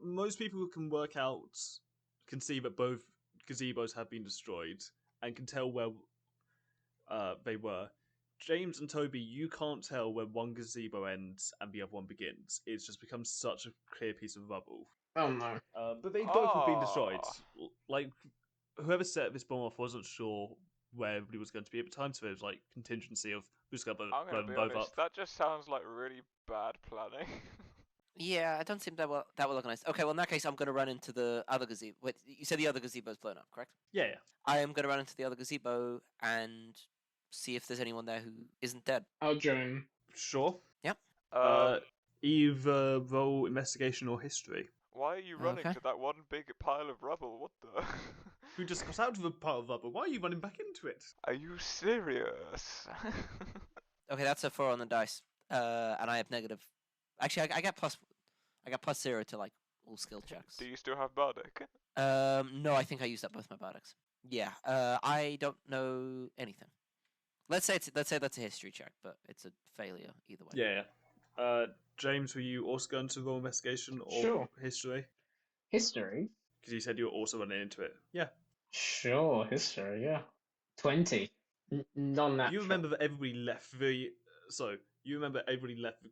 most people can see that both gazebos have been destroyed and can tell where they were. James and Toby, you can't tell where one gazebo ends and the other one begins. It's just become such a clear piece of rubble. Oh no. But they both have been destroyed. Like, whoever set this bomb off wasn't sure where everybody was going to be at the time, so there was like contingency of who's going to blow them both up. That just sounds like really bad planning. Yeah, I don't seem that well organized. Okay, well in that case, I'm going to run into the other gazebo. Wait, you said the other gazebo's blown up, correct? Yeah. I am going to run into the other gazebo and see if there's anyone there who isn't dead. I'll join. Sure. Yep. Either roll investigation or history. Why are you running Okay. to that one big pile of rubble? What the? We just got out of a pile of rubble. Why are you running back into it? Are you serious? Okay, that's a 4 on the dice. And I have negative. Actually, I got plus 0 to like all skill checks. Do you still have Bardic? No, I think I used up both my bardics. Yeah. I don't know anything. Let's say that's a history check, but it's a failure either way. Yeah. James, were you also going to roll investigation or Sure. history? History? Because you said you were also running into it. Yeah. Sure, history, yeah. 20. Non-natural. You remember that everybody left the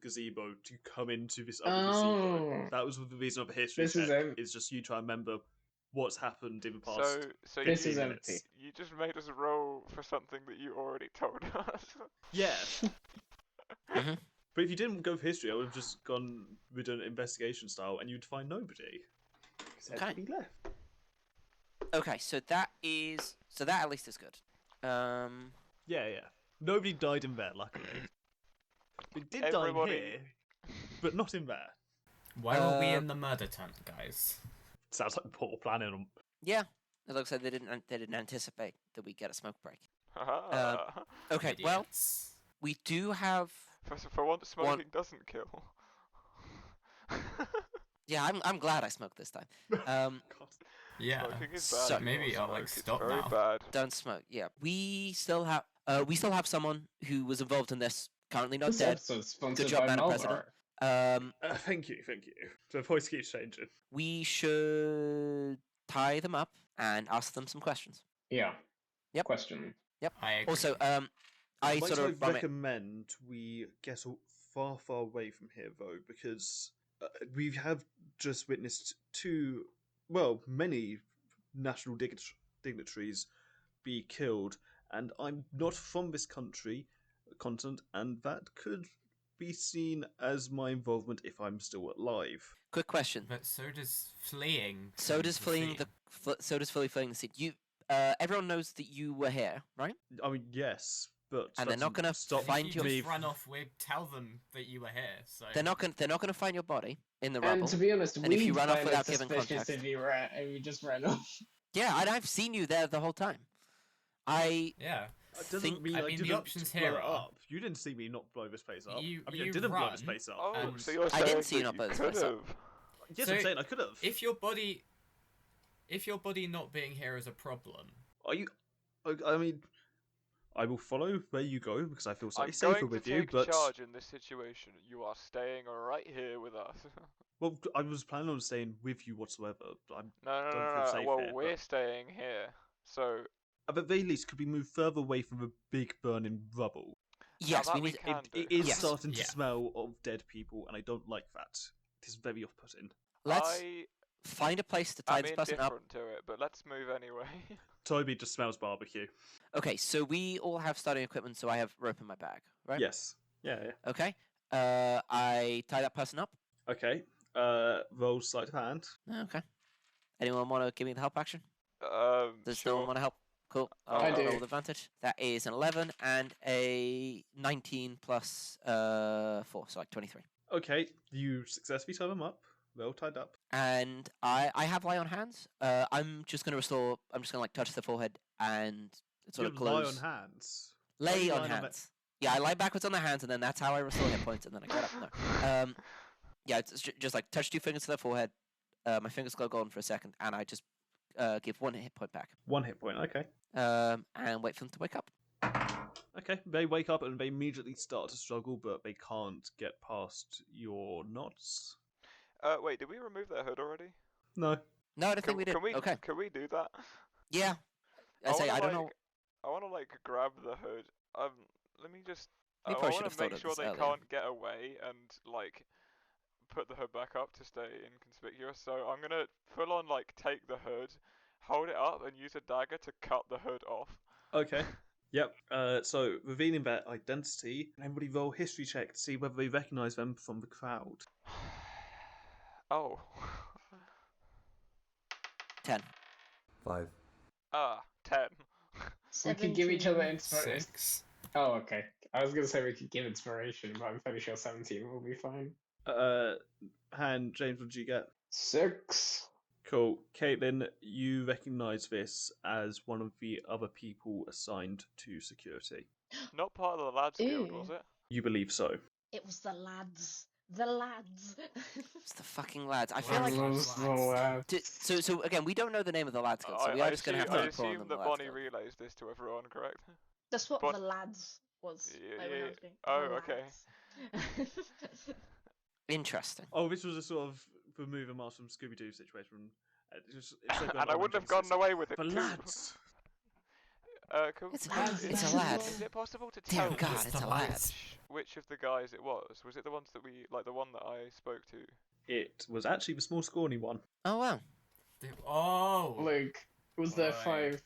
gazebo to come into this other gazebo. That was the reason of the history This check. is It's just you try to remember what's happened in the past. So This you, is empty. you just made us roll for something that you already told us. Yeah. Mhm. But if you didn't go for history, I would have just gone with an investigation style and you'd find nobody. Because Okay. everybody left. Okay, so that at least is good. Yeah. Nobody died in there, luckily. They did Everybody- die in here, but not in there. Why were we in the murder tent, guys? Sounds like poor planning. Yeah, it looks like they didn't anticipate that we'd get a smoke break. Haha. Okay, well, Idiots. we do have. for once, smoking doesn't kill. Yeah, I'm glad I smoked this time. God. Yeah. Smoking is So- bad. maybe Don't I'll, like, smoke, it's stop very now. bad. Don't smoke. Yeah, we still have someone who was involved in this. Currently not This dead. episode's sponsored job, by Madam Marlboro. President. Thank you. The voice keeps changing. We should tie them up and ask them some questions. Yeah. Yep. Question. I agree. Also, I I might sort sort of recommend we get far away from here, though, because we have just witnessed many national dignitaries be killed, and I'm not from this continent, and that could be seen as my involvement if I'm still alive. quick question. But so does fleeing. So from does the fleeing scene. so does fleeing the scene. You, everyone knows that you were here, right? I mean, yes, but And they're not that gonna doesn't stop find If you your- me. just run off, we'd tell them that you were here. So They're not gonna find your body in the rubble. And to be honest, And if we you run off find it without giving suspicious context. if you just ran off. Yeah, and I've seen you there the whole time. Yeah. It doesn't think- mean I I mean, the didn't options blow here it are- up. You didn't see me not blow this place up. You- I you didn't blow this run, place up. Oh, And- so you're I saying didn't see you that not blow this could place up. have. Yes, So, I'm saying I could have. If your body not being here is a problem, Are you? I mean, I will follow where you go because I feel I'm slightly safer going to with you. take But charge in this situation. You are staying right here with us. well, I was planning on staying with you whatsoever. I No, no, don't no, feel no. safe Well, here. we're staying here. So But at the very least, could we move further away from the big burning rubble? Yes, that we we need. can do. It is Yes. starting to Yeah. smell of dead people, and I don't like that. It is very off-putting. Let's I find a place to tie am this person up. indifferent to it, but let's move anyway. Toby just smells barbecue. Okay, so we all have starting equipment, so I have rope in my bag, right? Yes. Yeah. Okay. I tie that person up. Okay. Roll sleight of hand. Okay. Anyone want to give me the help action? Does no one Sure. want to help? Cool. I I'll do. roll with advantage. That is an 11 and a 19 plus 4, so like 23. Okay, you successfully tie them up. Well tied up. And I have lie on hands. I'm just gonna restore. I'm just gonna like touch the forehead and it sort You of have lie glows. on hands. Lay you on lying on hands. Yeah, I lie backwards on the hands, and then that's how I restore hit points, and then I get up. No. Yeah, it's just like touch 2 fingers to their forehead. My fingers go gone for a second, and I just give 1 hit point back. 1 hit point. Okay. And wait for them to wake up. Okay. They wake up and they immediately start to struggle, but they can't get past your knots. Wait, did we remove their hood already? No. No, I don't think we did. Okay. Can we do that? Yeah. I don't know. I want to like grab the hood. Let me just. We I probably should want have to thought make of sure this they earlier. can't get away and like put the hood back up to stay inconspicuous. So I'm gonna full on like take the hood, hold it up, and use a dagger to cut the hood off. Okay. Yep. So revealing their identity, everybody roll history check to see whether they recognise them from the crowd. Oh. 10. 5. 10. We could give each other 17. inspiration. 6. Oh, okay. I was gonna say we could give inspiration, but I'm pretty sure 17 will be fine. Han, James, what did you get? 6. Cool. Caitlin, you recognise this as one of the other people assigned to security. Not part of the lads guild, was Ooh. it? You believe so. It was the lads. The lads. It's the fucking lads. I Wow. feel like. Those So again, we don't know the name of the lads guild, so we are just gonna have to I keep calling assume them the that lads Bonnie guild. relays this to everyone, correct? That's what But- the lads was. Yeah, like, when I yeah. was being, Oh, the okay. lads. Interesting. Oh, this was a sort of remove a mask from Scooby-Doo situation. And I wouldn't have gotten away with it But too. lads! It's a lads, it's a lad. Is it possible to Dear tell God, It's it's the a lad. lads. which of the guys it was? Was it the ones that we, like the one that I spoke to? It was actually the small, scrawny one. Oh wow. Oh! Luke, was there Right. 5?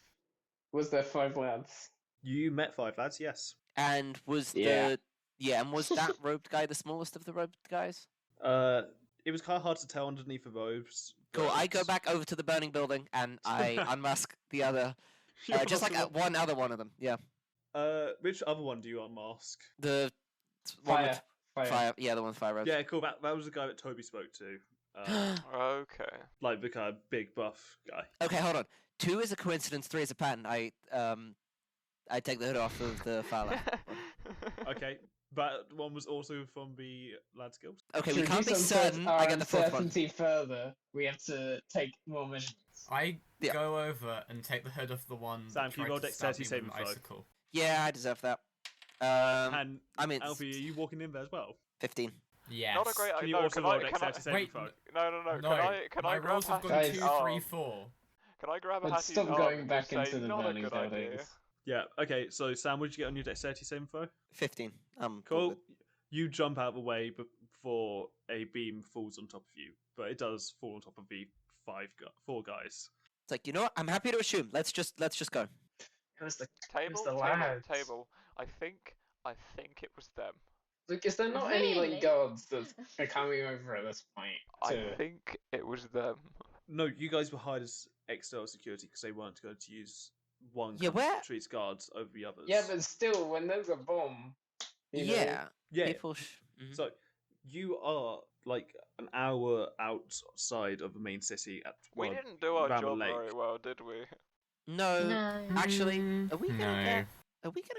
Was there 5 lads? You met 5 lads, yes. And was Yeah. and was that robed guy the smallest of the robed guys? It was kind of hard to tell underneath the robes. Cool. I go but- back over to the burning building and I unmask the other, You're just like also- one other one of them. Yeah. Which other one do you unmask? The one Fire. with fire. Yeah, the one with fire robes. Yeah, cool. That was the guy that Toby spoke to. Okay. Like the kind of big buff guy. Okay, hold on. 2 is a coincidence. 3 is a pattern. I take the hood off of the fire lad. Okay, that one was also from the lads guild. Okay, To we can't be reduce certain. our I get the 4th one. uncertainty further, we have to take more measurements. I Yeah. go over and take the hood off the one Sam, that can you tried roll to stab dexterity me with an saving throw? icicle. Yeah, I deserve that. And I mean, Alfie, are you walking in there as well? 15. Yes. Not a great Can idea. you No, also can roll I, can I, dexterity saving Wait, throw? no. No, Can my I grab rolls have gone Guys, 2, 3, 4. Can I grab a Let's Hattie's stop arm going and back just say, into the not burning a good idea? buildings. Yeah, okay, so Sam, what did you get on your dexterity saving throw? 15. Cool. You jump out of the way before a beam falls on top of you, but it does fall on top of the 4 guys. It's like, you know what? I'm happy to assume. Let's just go. It was the Table, the table, lads. table. I think it was them. Luke, is there not any Really? like guards that are coming over at this point? I To... think it was them. No, you guys were hired as external security because they weren't going to use one Yeah, company where- to treat guards over the others. Yeah, but still, when there's a bomb, you know, Yeah. yeah. People. Mhm. So you are like an hour outside of the main city at We well, didn't do our around the job lake. very well, did we? No, No. actually, are we No. gonna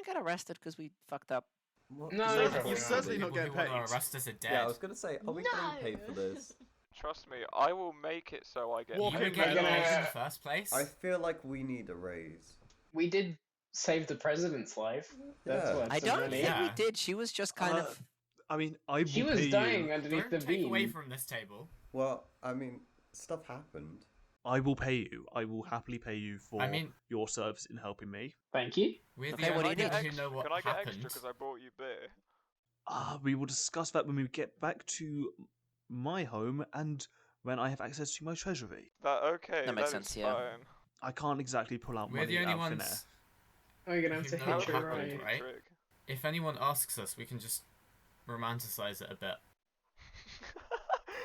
get arrested because we fucked up? What? No, Is you're that probably You're not. certainly not People getting who want paid. to arrest us are dead. Yeah, I was gonna say, are we No. getting paid for this? Trust me, I will make it so I get. Walk You in, were getting man. paid in the first place. I feel like we need a raise. We did save the president's life. That's Yeah. what. I don't really- think we Yeah. did. She was just kind of. I mean, I will She pay was dying you. underneath Don't the take beam. away from this table. Well, I mean, stuff happened. I will pay you. I will happily pay you for I mean- your service in helping me. Thank you. We're Okay, the what do only you need? people who know what Can I get happened. extra because I bought you beer? We will discuss that when we get back to my home and when I have access to my treasury. Okay, That makes that is sense, yeah. fine. I can't exactly pull out We're money the only out of thin air. ones. We're gonna have to You know hitch what a happened, ride. right? Trick. If anyone asks us, we can just romanticize it a bit.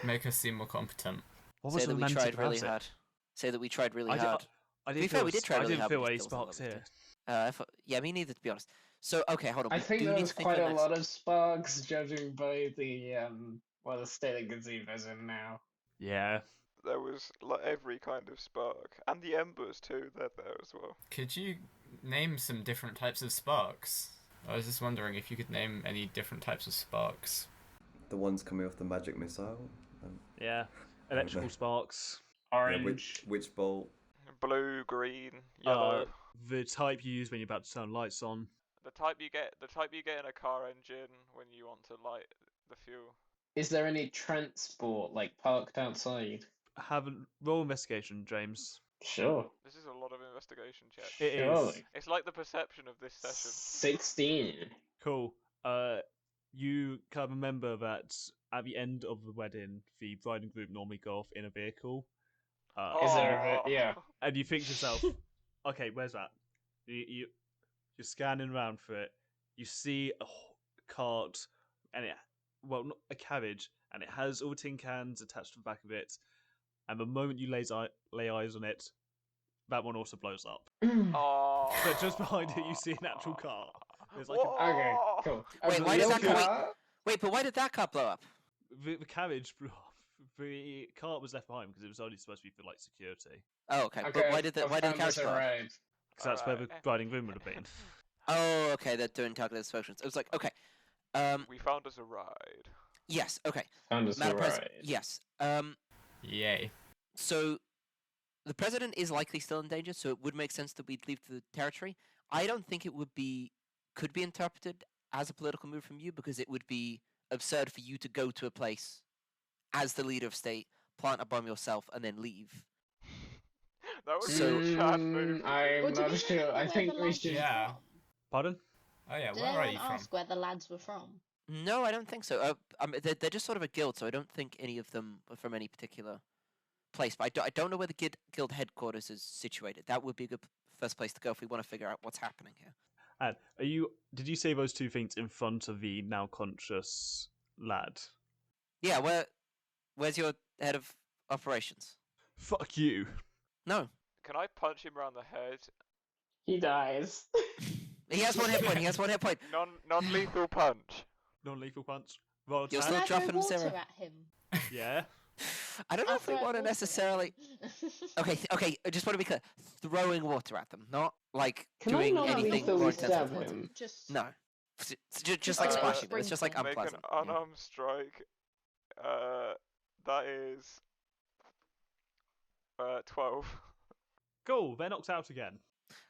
Make us seem more competent. What was Say that we romantic tried really about it? hard. Say that we tried really I did- hard. I To be didn't fair, feel we did try I really didn't hard, feel but any just wasn't sparks what we here. Yeah, me neither, to be honest. So, okay, hold on. I we think do there need was to think quite of a the lot of sparks, judging by the state of gazebo's in now. Yeah. There was like every kind of spark, and the embers too. They're there as well. Could you name some different types of sparks? I was just wondering if you could name any different types of sparks. The ones coming off the magic missile. Yeah. Electrical sparks. Orange. Witch bolt. Blue, green, yellow. The type you use when you're about to turn lights on. The type you get in a car engine when you want to light the fuel. Is there any transport like parked outside? Have a roll investigation, James. Sure. This is a lot of investigation checks. It is. Surely. It's like the perception of this session. 16. Cool. You can remember that at the end of the wedding, the bride and groom normally go off in a vehicle. Is there yeah. And you think to yourself, okay, where's that? You're scanning around for it. You see a cart, and not a carriage, and it has all tin cans attached to the back of it. And the moment you lay eyes on it, that one also blows up. Oh. But just behind it, you see an actual car. There's like Okay, cool. Wait, why does Little that car? Wait, but why did that car blow up? the carriage blew up. The cart was left behind because it was only supposed to be for like security. Oh, okay. Okay, But why did the I found carriage this blow up? alright. Because that's where the Alright. bride and groom would have been. Oh, okay. They're doing targeted functions. It was like, okay. We found us a ride. Yes. Okay. Found us Madam Pres- alright. Yes. Yay. So the president is likely still in danger, so it would make sense that we'd leave the territory. I don't think it could be interpreted as a political move from you, because it would be absurd for you to go to a place as the leader of state, plant a bomb yourself, and then leave. That would So- be a Chad move. I'm Well, did not we sure. know I where think the we lads should. were Yeah. from? Pardon? Oh yeah, Did where are anyone you from? ask where the lads were from? No, I don't think so. They're just sort of a guild, so I don't think any of them are from any particular place. But I don't know where the guild headquarters is situated. That would be a good first place to go if we want to figure out what's happening here. And did you say those two things in front of the now conscious lad? Yeah, where's your head of operations? Fuck you. No. Can I punch him around the head? He dies. He has one hit point. Non-lethal punch. Non-lethal punch. Roll You're attack. still Can I dropping throw water zero. at him? Yeah. I don't know I'll if we throw want to water at necessarily. him. Okay. I just want to be clear. Throwing water at them, not like Can I doing not anything lethally more intense. stab with water. him? Just No. Just like Uh, splashing them. It's just like sprinkle. Make an unpleasant. Yeah. unarmed strike. That is 12. Cool. They're knocked out again.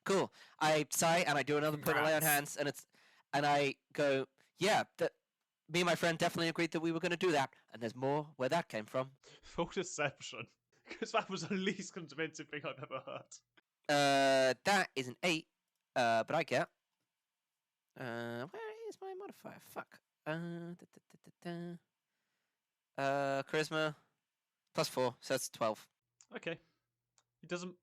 Cool. I sigh and I do another put a lay on Congrats. hands, and I go, yeah. Me and my friend definitely agreed that we were going to do that, and there's more where that came from. Full deception. Because that was the least convincing thing I've ever heard. That is an 8. But I get. Where is my modifier? Fuck. Charisma +4, so that's 12. Okay. He doesn't.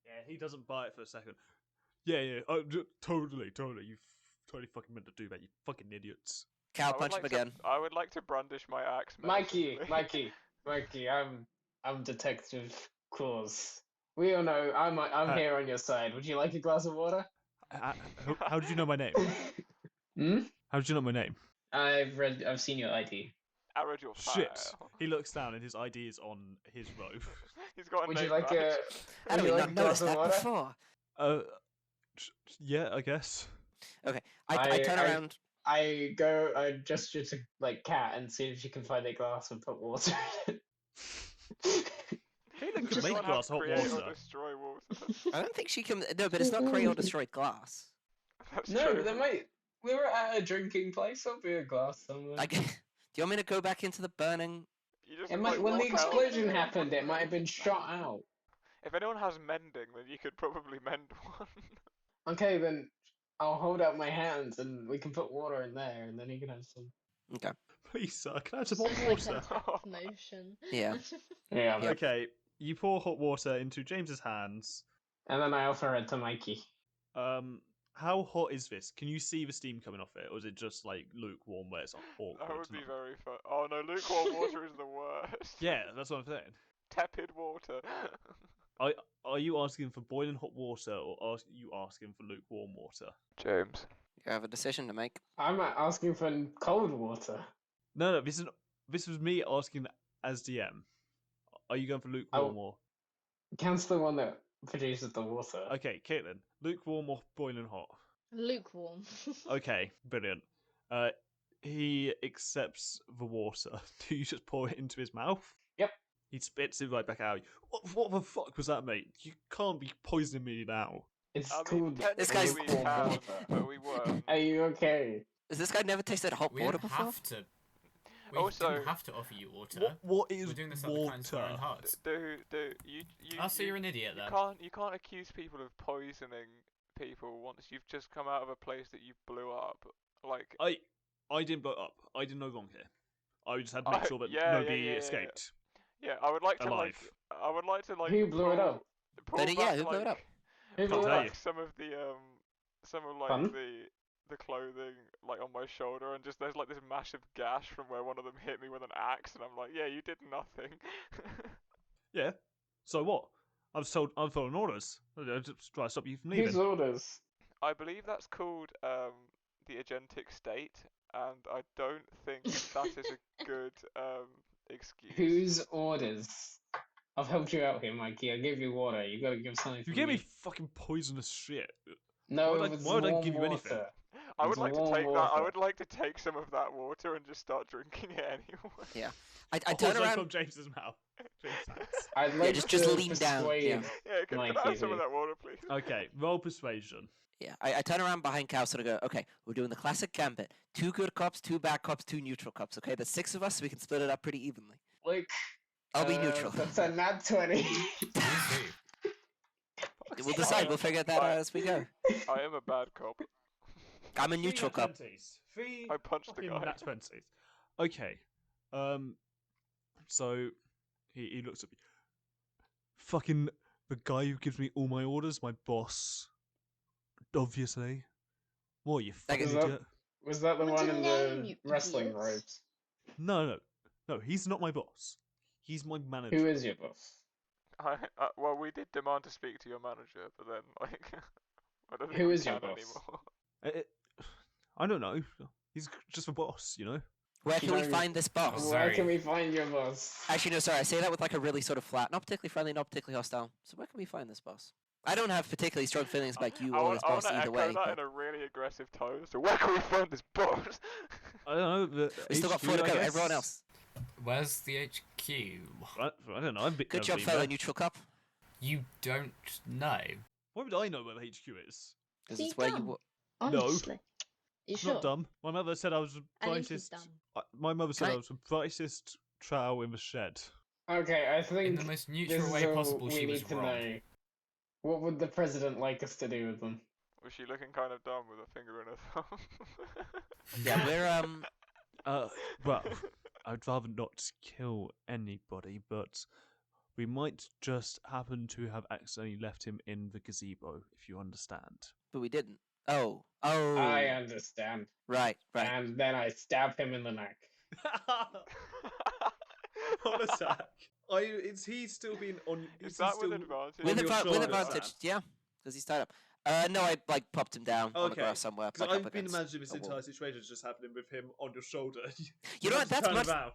Yeah, he doesn't buy it for a second. Yeah. Totally. You totally fucking meant to do that. You fucking idiots. Cow punch him again. I would like to brandish my axe. Mikey, menacingly. Mikey, I'm Detective Claus. We all know I'm here on your side. Would you like a glass of water? How did you know my name? Hmm? How did you know my name? I've seen your ID. Arad your fire. Shit. He looks down and his ID is on his robe. He's got a Would name you like badge. How would did you we like not a notice glass of that water? before? Yeah, I guess. Okay, I turn around. I gesture to like Cat and see if she can find a glass and put water in it. Caitlin can Does make anyone glass have hot create water. or destroy water? I don't think she can. No, but it's not create or destroy glass. That's No, true. there might. We were at a drinking place. There'll be a glass somewhere. Do you want me to go back into the burning? You just, It like, might. When the walk out. explosion happened, it might have been shot out. If anyone has mending, then you could probably mend one. Okay, then I'll hold out my hands and we can put water in there, and then you can have some. Okay. Please, sir, can I have some hot Like water? a tap motion. Yeah. Yeah. Yep. Okay, you pour hot water into James's hands. And then I offer it to Mikey. How hot is this? Can you see the steam coming off it, or is it just like lukewarm where it's awkward? That would be to not- very fun. Oh no, lukewarm water is the worst. Yeah, that's what I'm saying. Tepid water. Are you asking for boiling hot water, or are you asking for lukewarm water? James. You have a decision to make. I'm asking for cold water. No, this was me asking as DM. Are you going for lukewarm or? Count's the one that produces the water. Okay, Caitlin, lukewarm or boiling hot? Lukewarm. Okay, brilliant. He accepts the water. Do you just pour it into his mouth? Yep. He spits it right back out. What the fuck was that, mate? You can't be poisoning me now. It's I mean, called This technically guy's- we lukewarm can, water. but we weren't. Are you okay? Has this guy never tasted hot We water don't before? have to. We Also- didn't have to offer you water. What is We're doing this at the kindness of our own water? hearts. You. Oh, so you're an idiot then. You can't accuse people of poisoning people once you've just come out of a place that you blew up. Like, I didn't blow up. I did no wrong here. I just had to make sure that yeah, nobody yeah. escaped. yeah, I would like to Alive. like. Who blew it pull- up? pull Then yeah, back, who blew it like, up? Who Can't blew it tell up? you. some of like Fun? the clothing like on my shoulder, and just there's like this massive gash from where one of them hit me with an axe, and I'm like, yeah, you did nothing. Yeah. So what? I'm following orders. I'm just trying to stop you from Whose leaving. orders? I believe that's called the agentic state, and I don't think that is a good excuse. Whose orders? I've helped you out here, Mikey. I gave you water. You gotta give something. You from gave me fucking poisonous shit. No, why would I- it's why would I warm give you anything? water. I would It's like to warm take that. I water. would like to take some of that water and just start drinking it anyway. Yeah. I Oh, turn it's like around. from James's mouth. James' hands. I'd like just to lean down, persuade- yeah. Yeah, can I Mikey, have some of here. that water, please? Okay, roll persuasion. Yeah, I turn around behind Kaus and I go, okay, we're doing the classic gambit. 2 good cops, 2 bad cops, 2 neutral cops. Okay, there's 6 of us, so we can split it up pretty evenly. Like, I'll be neutral. That's a nat 20. We'll decide. We'll figure that out as we go. I am a bad cop. I'm a neutral cop. Three I punched the fucking guy. nat 20s. Okay. So he looks at me. Fucking the guy who gives me all my orders, my boss. Obviously. What, you Like, fucking is that- idiot? Was that the What's one your in name, the you wrestling idiots? robes? No, he's not my boss. He's my manager. Who is your boss? Well, we did demand to speak to your manager, but then, like, I don't think Who we is your can boss? anymore. I don't know. He's just the boss, you know? Where can we Very- find this boss? Oh, Where sorry. can we find your boss? Actually, no, sorry. I say that with like a really sort of flat, not particularly friendly, not particularly hostile. So where can we find this boss? I don't have particularly strong feelings about you I or want this to boss either echo way. that But in a really aggressive tone. So where can we find this boss? I don't know. The we still got HQ, 4 to I go. guess? Everyone else. Where's the HQ? I don't know. I'm Good job, fellow neutral cop. You don't know. Why would I know where the HQ is? Because See, it's where you. dumb. wa- Honestly. You It's sure? not dumb. My mother said I was the I think he's brightest. dumb. My mother said Can I- I was the brightest trowel in the shed. Okay, I In think the most this neutral is way all possible, we she need was to wrong. know. What would the president like us to do with them? Was she looking kind of dumb with a finger and a thumb? Yeah, we're Well, I'd rather not kill anybody, but we might just happen to have accidentally left him in the gazebo, if you understand. But we didn't. Oh. I understand. Right. And then I stab him in the neck. What a sack! He's still been on. Is that with advantage? On your With shoulders. advantage, yeah. Because he's tied up. No, I popped him down on the Okay. grass somewhere. Because Like, up I've been against imagining this a wall. entire situation just happening with him on your shoulder. You know what? That's turn much. around.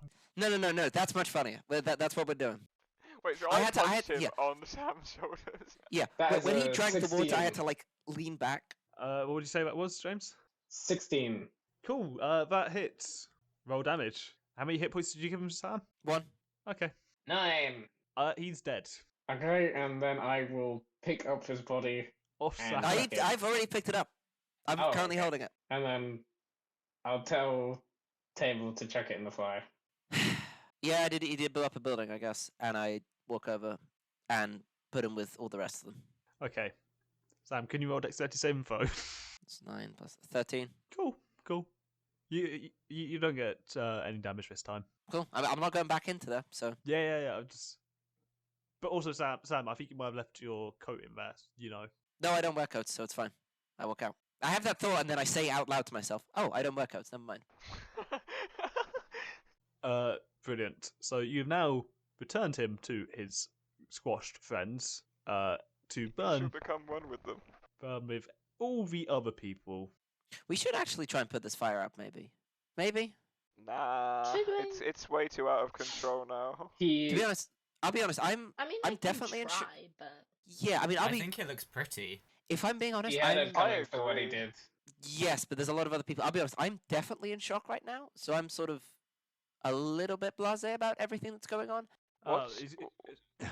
No. That's much funnier. That's what we're doing. Wait, so I I had to- I punched had- him yeah. on Sam's shoulders. Yeah. That When is he a drank the water, I had 16. to like lean back. What would you say that was, James? 16. Cool. That hits. Roll damage. How many hit points did you give him, Sam? 1. Okay. 9. He's dead. Okay, and then I will pick up his body, Off And Sam. Okay. I've already picked it up. I'm Oh, currently okay. holding it. and then I'll tell Table to chuck it in the fire. Yeah, he did blow up a building, I guess, and I walk over and put him with all the rest of them. Okay. Sam, can you roll dexterity saving throw? It's 9 plus 13. Cool. You don't get any damage this time. Cool. I'm not going back into there, so. Yeah. But also, Sam, I think you might have left your coat in there. You know. No, I don't wear coats, so it's fine. I walk out. I have that thought, and then I say out loud to myself, "Oh, I don't wear coats. Never mind." Brilliant. So you've now returned him to his squashed friends. To burn Should become one with them. with all the other people. We should actually try and put this fire out, maybe. Maybe. Nah, Should we? it's way too out of control now. To be honest, I'll be honest. I'm I definitely can in try, but yeah. I mean, I think it looks pretty. if I'm being honest, He had I'm it coming for what he did. yes, but there's a lot of other people. I'll be honest. I'm definitely in shock right now, so I'm sort of a little bit blasé about everything that's going on. What's-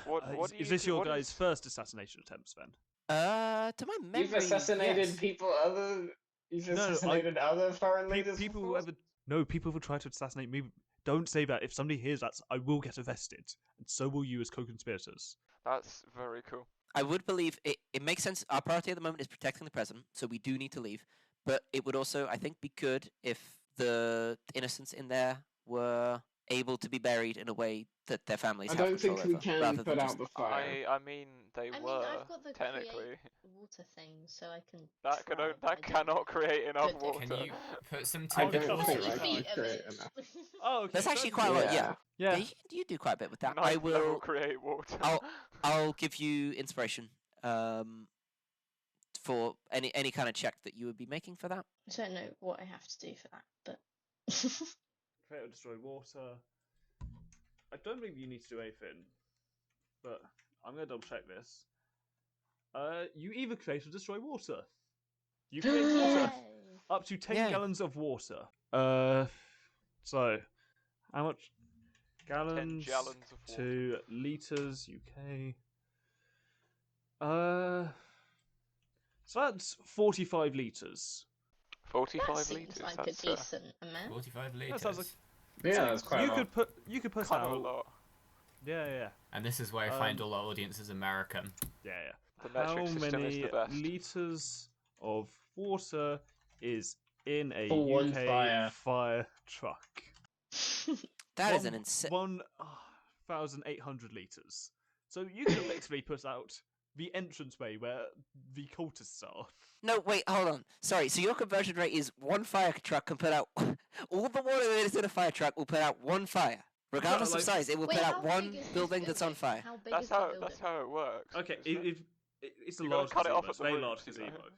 what do Is you this do- your what guys' is- first assassination attempts then? To my memory, You've assassinated yes. people other. You've No, assassinated other foreign leaders. People who before? ever people who try to assassinate me, don't say that. If somebody hears that, I will get arrested, and so will you as co-conspirators. That's very cool. I would believe it makes sense. Our priority at the moment is protecting the president, so we do need to leave. But it would also, I think, be good if the innocents in there were able to be buried in a way that their families I have don't control think we over, can rather put than out just... the fire. I mean, they I mean, were I've got the technically. create water thing, so I can. That try, that but I don't cannot create enough Good. water. Can you put some I Toby don't water think on I that? can feet of create it. enough. Oh, okay. That's actually quite a lot, yeah. Yeah. You do quite a bit with that. Ninth I level will. create water. I'll give you inspiration. For any kind of check that you would be making for that. I don't know what I have to do for that, but. Create or destroy water. I don't think you need to do anything, but I'm going to double check this. You either create or destroy water. You create water. Yay. Up to 10 Yeah. gallons of water. So, how much? 10 Gallons gallons of water. to litres, UK. So that's 45 litres. 45 That litres. seems like a That's decent amount. 45 litres. sounds like- Yeah, So that's quite a you lot. could put kind of a out. lot. Yeah. And this is where I find all our audiences American. Yeah. The metric How system is many the best. litres of water is in a For one UK fire. truck? That is an insane. 1,800 litres. So you can effectively put out the entranceway where the cultists are. No, wait, hold on. Sorry, so your conversion rate is one fire truck can put out all the water that is in a fire truck will put out one fire. Regardless like- of size, it will Wait, put how out big one is this building that's on fire. How big That's is the how building? that's how it works. Okay, isn't it? it's a You gotta large cut it gazebo. off at It's a the very roots, large you know. gazebo.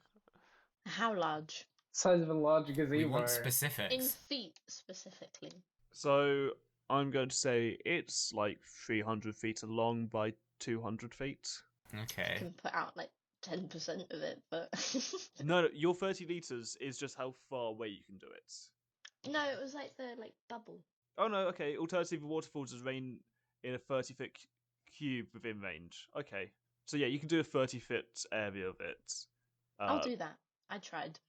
How large? Size of a large gazebo. We want In specifics. feet specifically. So I'm going to say it's like 300 feet long by 200 feet. I Okay. can put out like 10% of it, but No, your 30 litres is just how far away you can do it. no, it was like the bubble. Oh no, okay. Alternatively, waterfalls is rain in a 30-foot cube within range. Okay. So yeah, you can do a 30-foot area of it. I'll do that. I tried.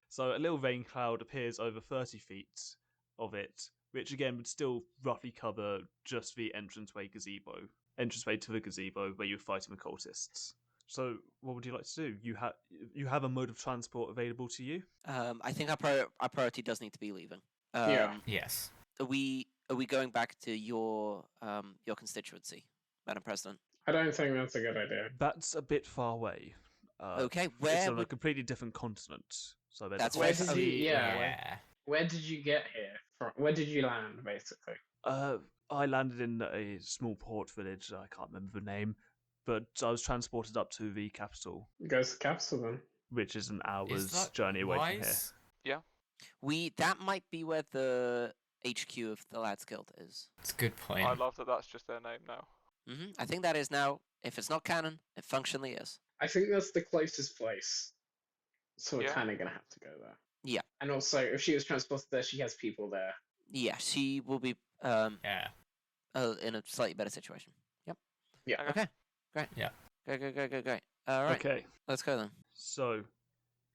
So a little rain cloud appears over 30 feet of it, which again would still roughly cover just the entranceway to the gazebo where you're fighting the cultists. So what would you like to do? You have a mode of transport available to you? I think our priority does need to be leaving. Yeah. Yes. Are we going back to your constituency, Madam President? I don't think that's a good idea. That's a bit far away. Okay, It's where on a would completely different continent. So That's Where right. did you? Yeah. Yeah. Where did you get here from? Where did you land, basically? I landed in a small port village. I can't remember the name. but I was transported up to the capital, Go to the capital then. which is an Is hour's that journey away from here. wise? That might be where the HQ of the Lads Guild is. It's a good point. I love that that's just their name now. I think that is now. If it's not canon, it functionally is. I think that's the closest place. So we're Yeah. kind of going to have to go there. Yeah. And also, if she was transported there, she has people there. Yeah, she will be Yeah. in a slightly better situation. Yep. Yeah. Okay. Great. Yeah. Great. All right. Okay, Let's go then. so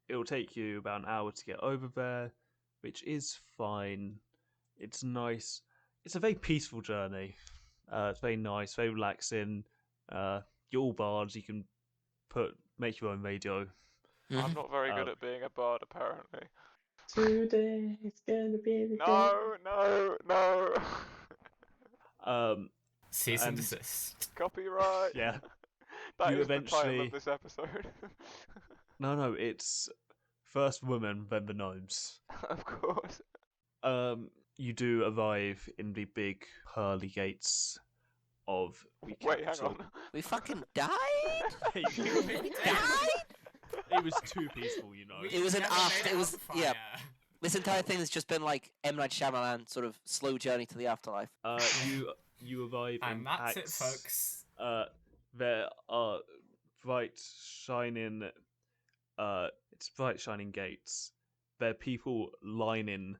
it'll take you about an hour to get over there, which is fine. It's nice. It's a very peaceful journey. It's very nice, very relaxing. You're all bards. You can make your own radio. I'm not very good at being a bard, apparently. Today's gonna be the No. Cease and And- desist. Copyright. Yeah. That You is the title eventually- of this episode. No, it's first woman, then the gnomes. Of course. You do arrive in the big pearly gates of the Wait, hang capital. on. We fucking died. Hey, Died. it was too peaceful, you know. It was an Never after. made It was up yeah. fire. This entire thing has just been like M Night Shyamalan sort of slow journey to the afterlife. You arrive in And that's it, packs. folks. There are bright shining gates. There are people lining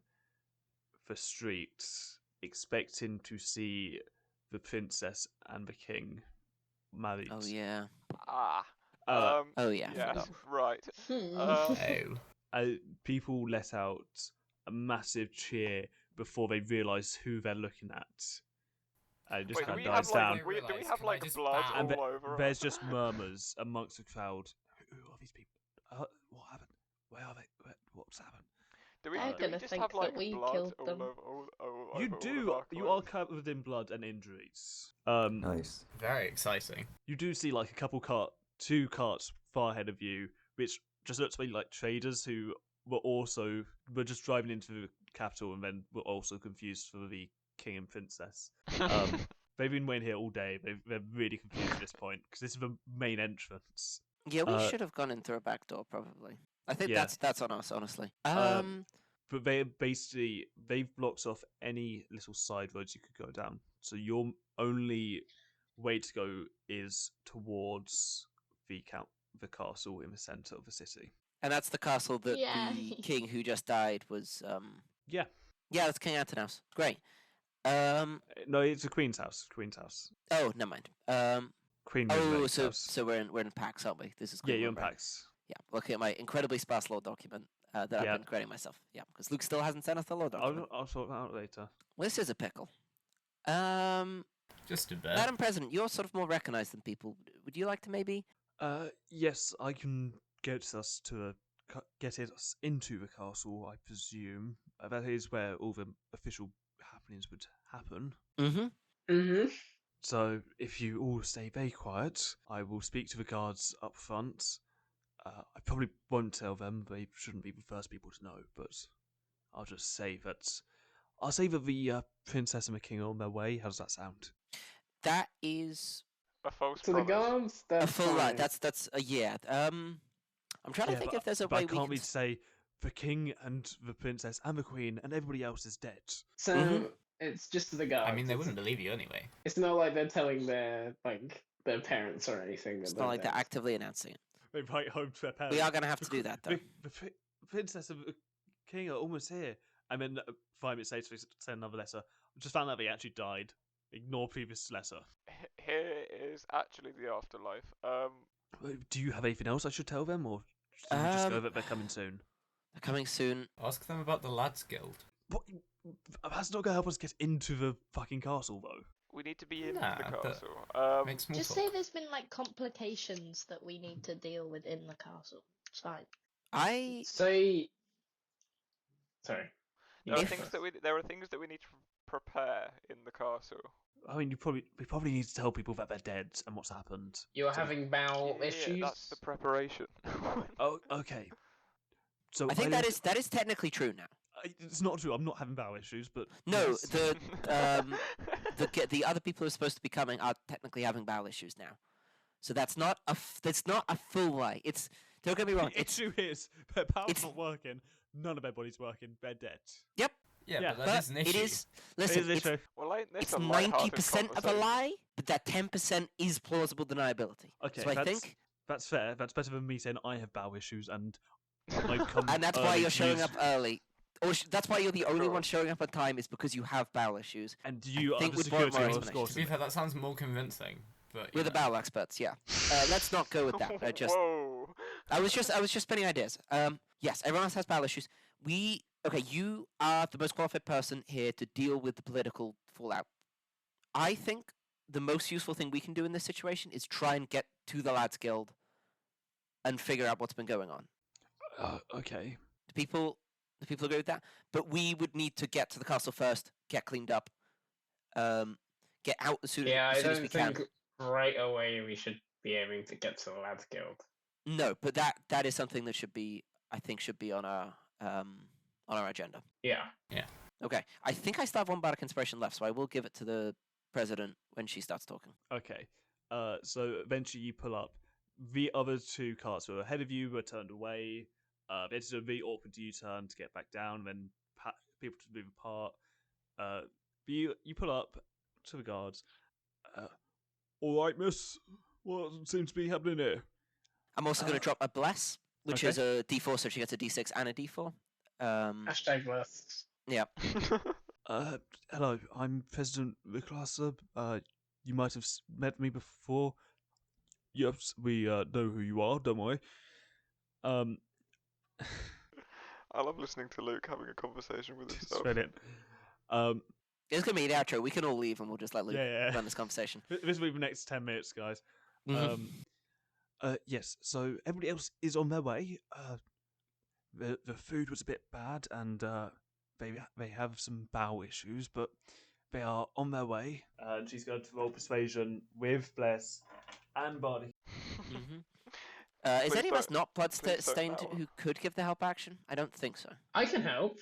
the streets expecting to see the princess and the king married. Oh yeah. Ah. Oh yeah. Yeah. Right. Oh. People let out a massive cheer before they realise who they're looking at. And it just Wait, do kind we of have dies down. like do we Realise, have can I like just blood bow? And all over? there's just murmurs amongst the crowd. Who are these people? What happened? Where are they? What's happened? Do we, They're do we gonna just think have that like we blood killed all them. over all You over all do. of our You are clothes? covered in blood and injuries. Nice. Very exciting. You do see like two carts far ahead of you, which just looks to be like traders who were just driving into the capital and then were also confused for the king and princess. They've been waiting here all day. They're really confused at this point because this is the main entrance. Yeah, we should have gone in through a back door probably. I think Yeah. that's on us, honestly. But they've blocked off any little side roads you could go down. So your only way to go is towards the castle in the centre of the city. And that's the castle that Yeah. the king who just died was. Yeah. Yeah, that's King Antonous. Great. No, it's a queen's house. Oh, never mind. Queen Oh, Moonlight's so house. we're in packs, aren't we? This is Yeah, Queen you're in Moonlight. packs. Yeah, looking at my incredibly sparse lore document that Yeah. I've been creating myself. Yeah, because Luke still hasn't sent us the lore document. I'll sort that out later. Well, this is a pickle. Just a bit. Madam President, you're sort of more recognized than people. Would you like to maybe? Yes, I can get us into the castle. I presume that is where all the official happenings would happen. Mm-hmm. So if you all stay very quiet, I will speak to the guards up front. I probably won't tell them; they shouldn't be the first people to know. But I'll just say that the princess and the king are on their way. How does that sound? That is A false To the promise. guards, a that's full right. fine. That's yeah. I'm trying to think if there's a but way I can't we be can. to say the king and the princess and the queen and everybody else is dead. So Mhm. it's just to the guards. I mean, they It's- wouldn't believe you anyway. It's not like they're telling their parents or anything. It's that not like they're dead. actively announcing it. They write home to their parents. We are going to have to do that, though. The princess and the king are almost here. And then 5 minutes later, we send another letter. I just found out they actually died. Ignore previous letter. Here is actually the afterlife. Do you have anything else I should tell them, or should we just go that they're coming soon? They're coming soon. Ask them about the Lads Guild. What? That's not going to help us get into the fucking castle, though. We need to be in Nah, the but- castle. Make small Just talk. say there's been like complications that we need to deal with in the castle. It's fine. I Say. Sorry. There are If- things that we need to prepare in the castle. I mean, we probably need to tell people that they're dead and what's happened. You're So- having bowel Yeah, issues. that's the preparation. Oh, okay. So I think that is technically true now. It's not true. I'm not having bowel issues, but No, yes. the other people who are supposed to be coming are technically having bowel issues now. So that's not a full lie. Don't get me wrong. The issue is their power's not working. None of their body's working. They're dead. Yep. Yeah, but that is an issue. It is. Listen, It is an Well, ain't this it's a lighthearted 90% of a conversation? lie, but that 10% is plausible deniability. Okay, so I think that's fair. That's better than me saying I have bowel issues and I come and that's why early you're to showing use- up early. Or that's why you're the only Sure. one showing up on time is because you have bowel issues. And you are think the with more security explanation. escort. To be fair, that sounds more convincing. But We're the bowel experts, yeah. Let's not go with that. Whoa. I was just spinning ideas. Yes, everyone else has bowel issues. You are the most qualified person here to deal with the political fallout. I think the most useful thing we can do in this situation is try and get to the Lads Guild and figure out what's been going on. Okay. The people agree with that, but we would need to get to the castle first, get cleaned up, get out as soon as we can. Right away we should be aiming to get to the Lads Guild. No, but that is something that should be on our agenda. Yeah. Okay, I think I still have one bardic inspiration left, so I will give it to the president when she starts talking. Okay. So eventually you pull up. The other two carts who were ahead of you were turned away. It's a really awkward U-turn to get back down, then people to move apart. But you pull up to the guards. All right, miss. What seems to be happening here? I'm also going to drop a bless, which okay. is a D4, so she gets a D6 and a D4. Hashtag blessed. Yeah. Hello, I'm President Miklasub. You might have met me before. Yes, we know who you are, don't worry. I love listening to Luke having a conversation with himself. Brilliant. It's going to be the outro. We can all leave and we'll just let Luke run this conversation. This will be the next 10 minutes, guys. Mhm. Yes, so everybody else is on their way. The food was a bit bad, and they have some bowel issues, but they are on their way. And she's going to roll persuasion with Bless and Barney. Is any of us not please don't blood-stained now. who could give the help action? I don't think so. I can help.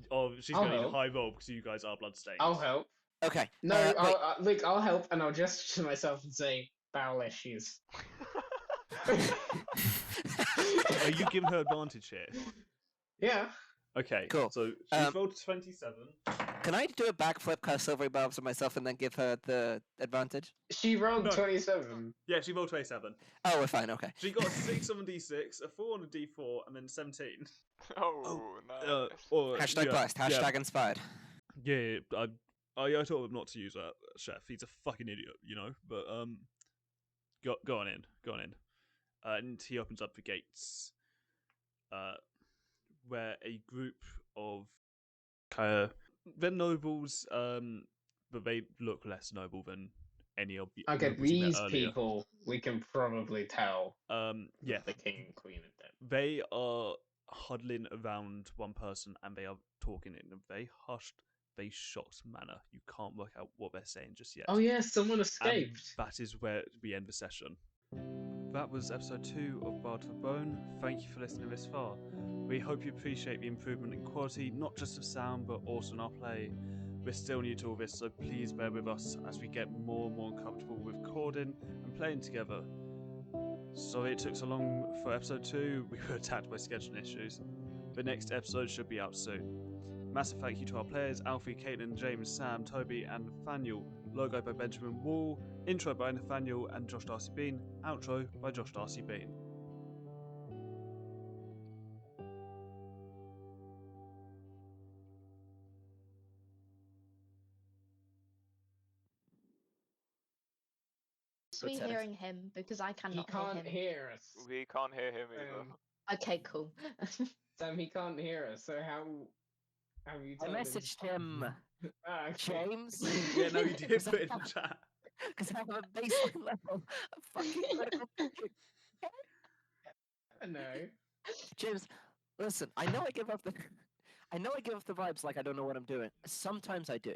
Oh, she's I'll going to need a help. high roll because you guys are bloodstained. I'll help. Okay. No, wait. I'll help, and I'll gesture to myself and say bowel issues. Are you giving her advantage here? Yeah. Okay, Cool. So she's rolled 27. Can I do a backflip, cast silvery barbs on myself, and then give her the advantage? She rolled No. 27. Yeah, she rolled 27. Oh, we're fine. Okay. She got a 6 on a d6, a 4 on a d4, and then 17. Oh, nice. Hashtag blessed. Hashtag inspired. Yeah, I told him not to use that, Chef. He's a fucking idiot, you know. But go on in. And he opens up the gates, where a group of they're nobles, but they look less noble than any of the Okay, nobles we met these earlier. people, we can probably tell Yeah, the king and queen are dead. they are huddling around one person and they are talking in a very hushed, very shocked manner. You can't work out what they're saying just yet. Oh yeah, someone And escaped. that is where we end the session. That was episode 2 of Bard for Bone. Thank you for listening this far. We hope you appreciate the improvement in quality, not just of sound, but also in our play. We're still new to all this, so please bear with us as we get more and more comfortable with recording and playing together. Sorry it took so long for episode 2, we were attacked by scheduling issues. The next episode should be out soon. Massive thank you to our players, Alfie, Caitlin, James, Sam, Toby and Nathaniel. Logo by Benjamin Wall, intro by Nathaniel and Josh Darcy Bean, outro by Josh Darcy Bean. We hearing him because I He cannot hear can't him. hear us. We can't hear him either. Okay, cool. Sam, he can't hear us, so how have you I told him? messaged him, Ah, okay. James. Yeah, no, you did put it in the chat. Because I have a baseline level of fucking critical thinking. No. James, listen, I know I give off the vibes like I don't know what I'm doing. Sometimes I do.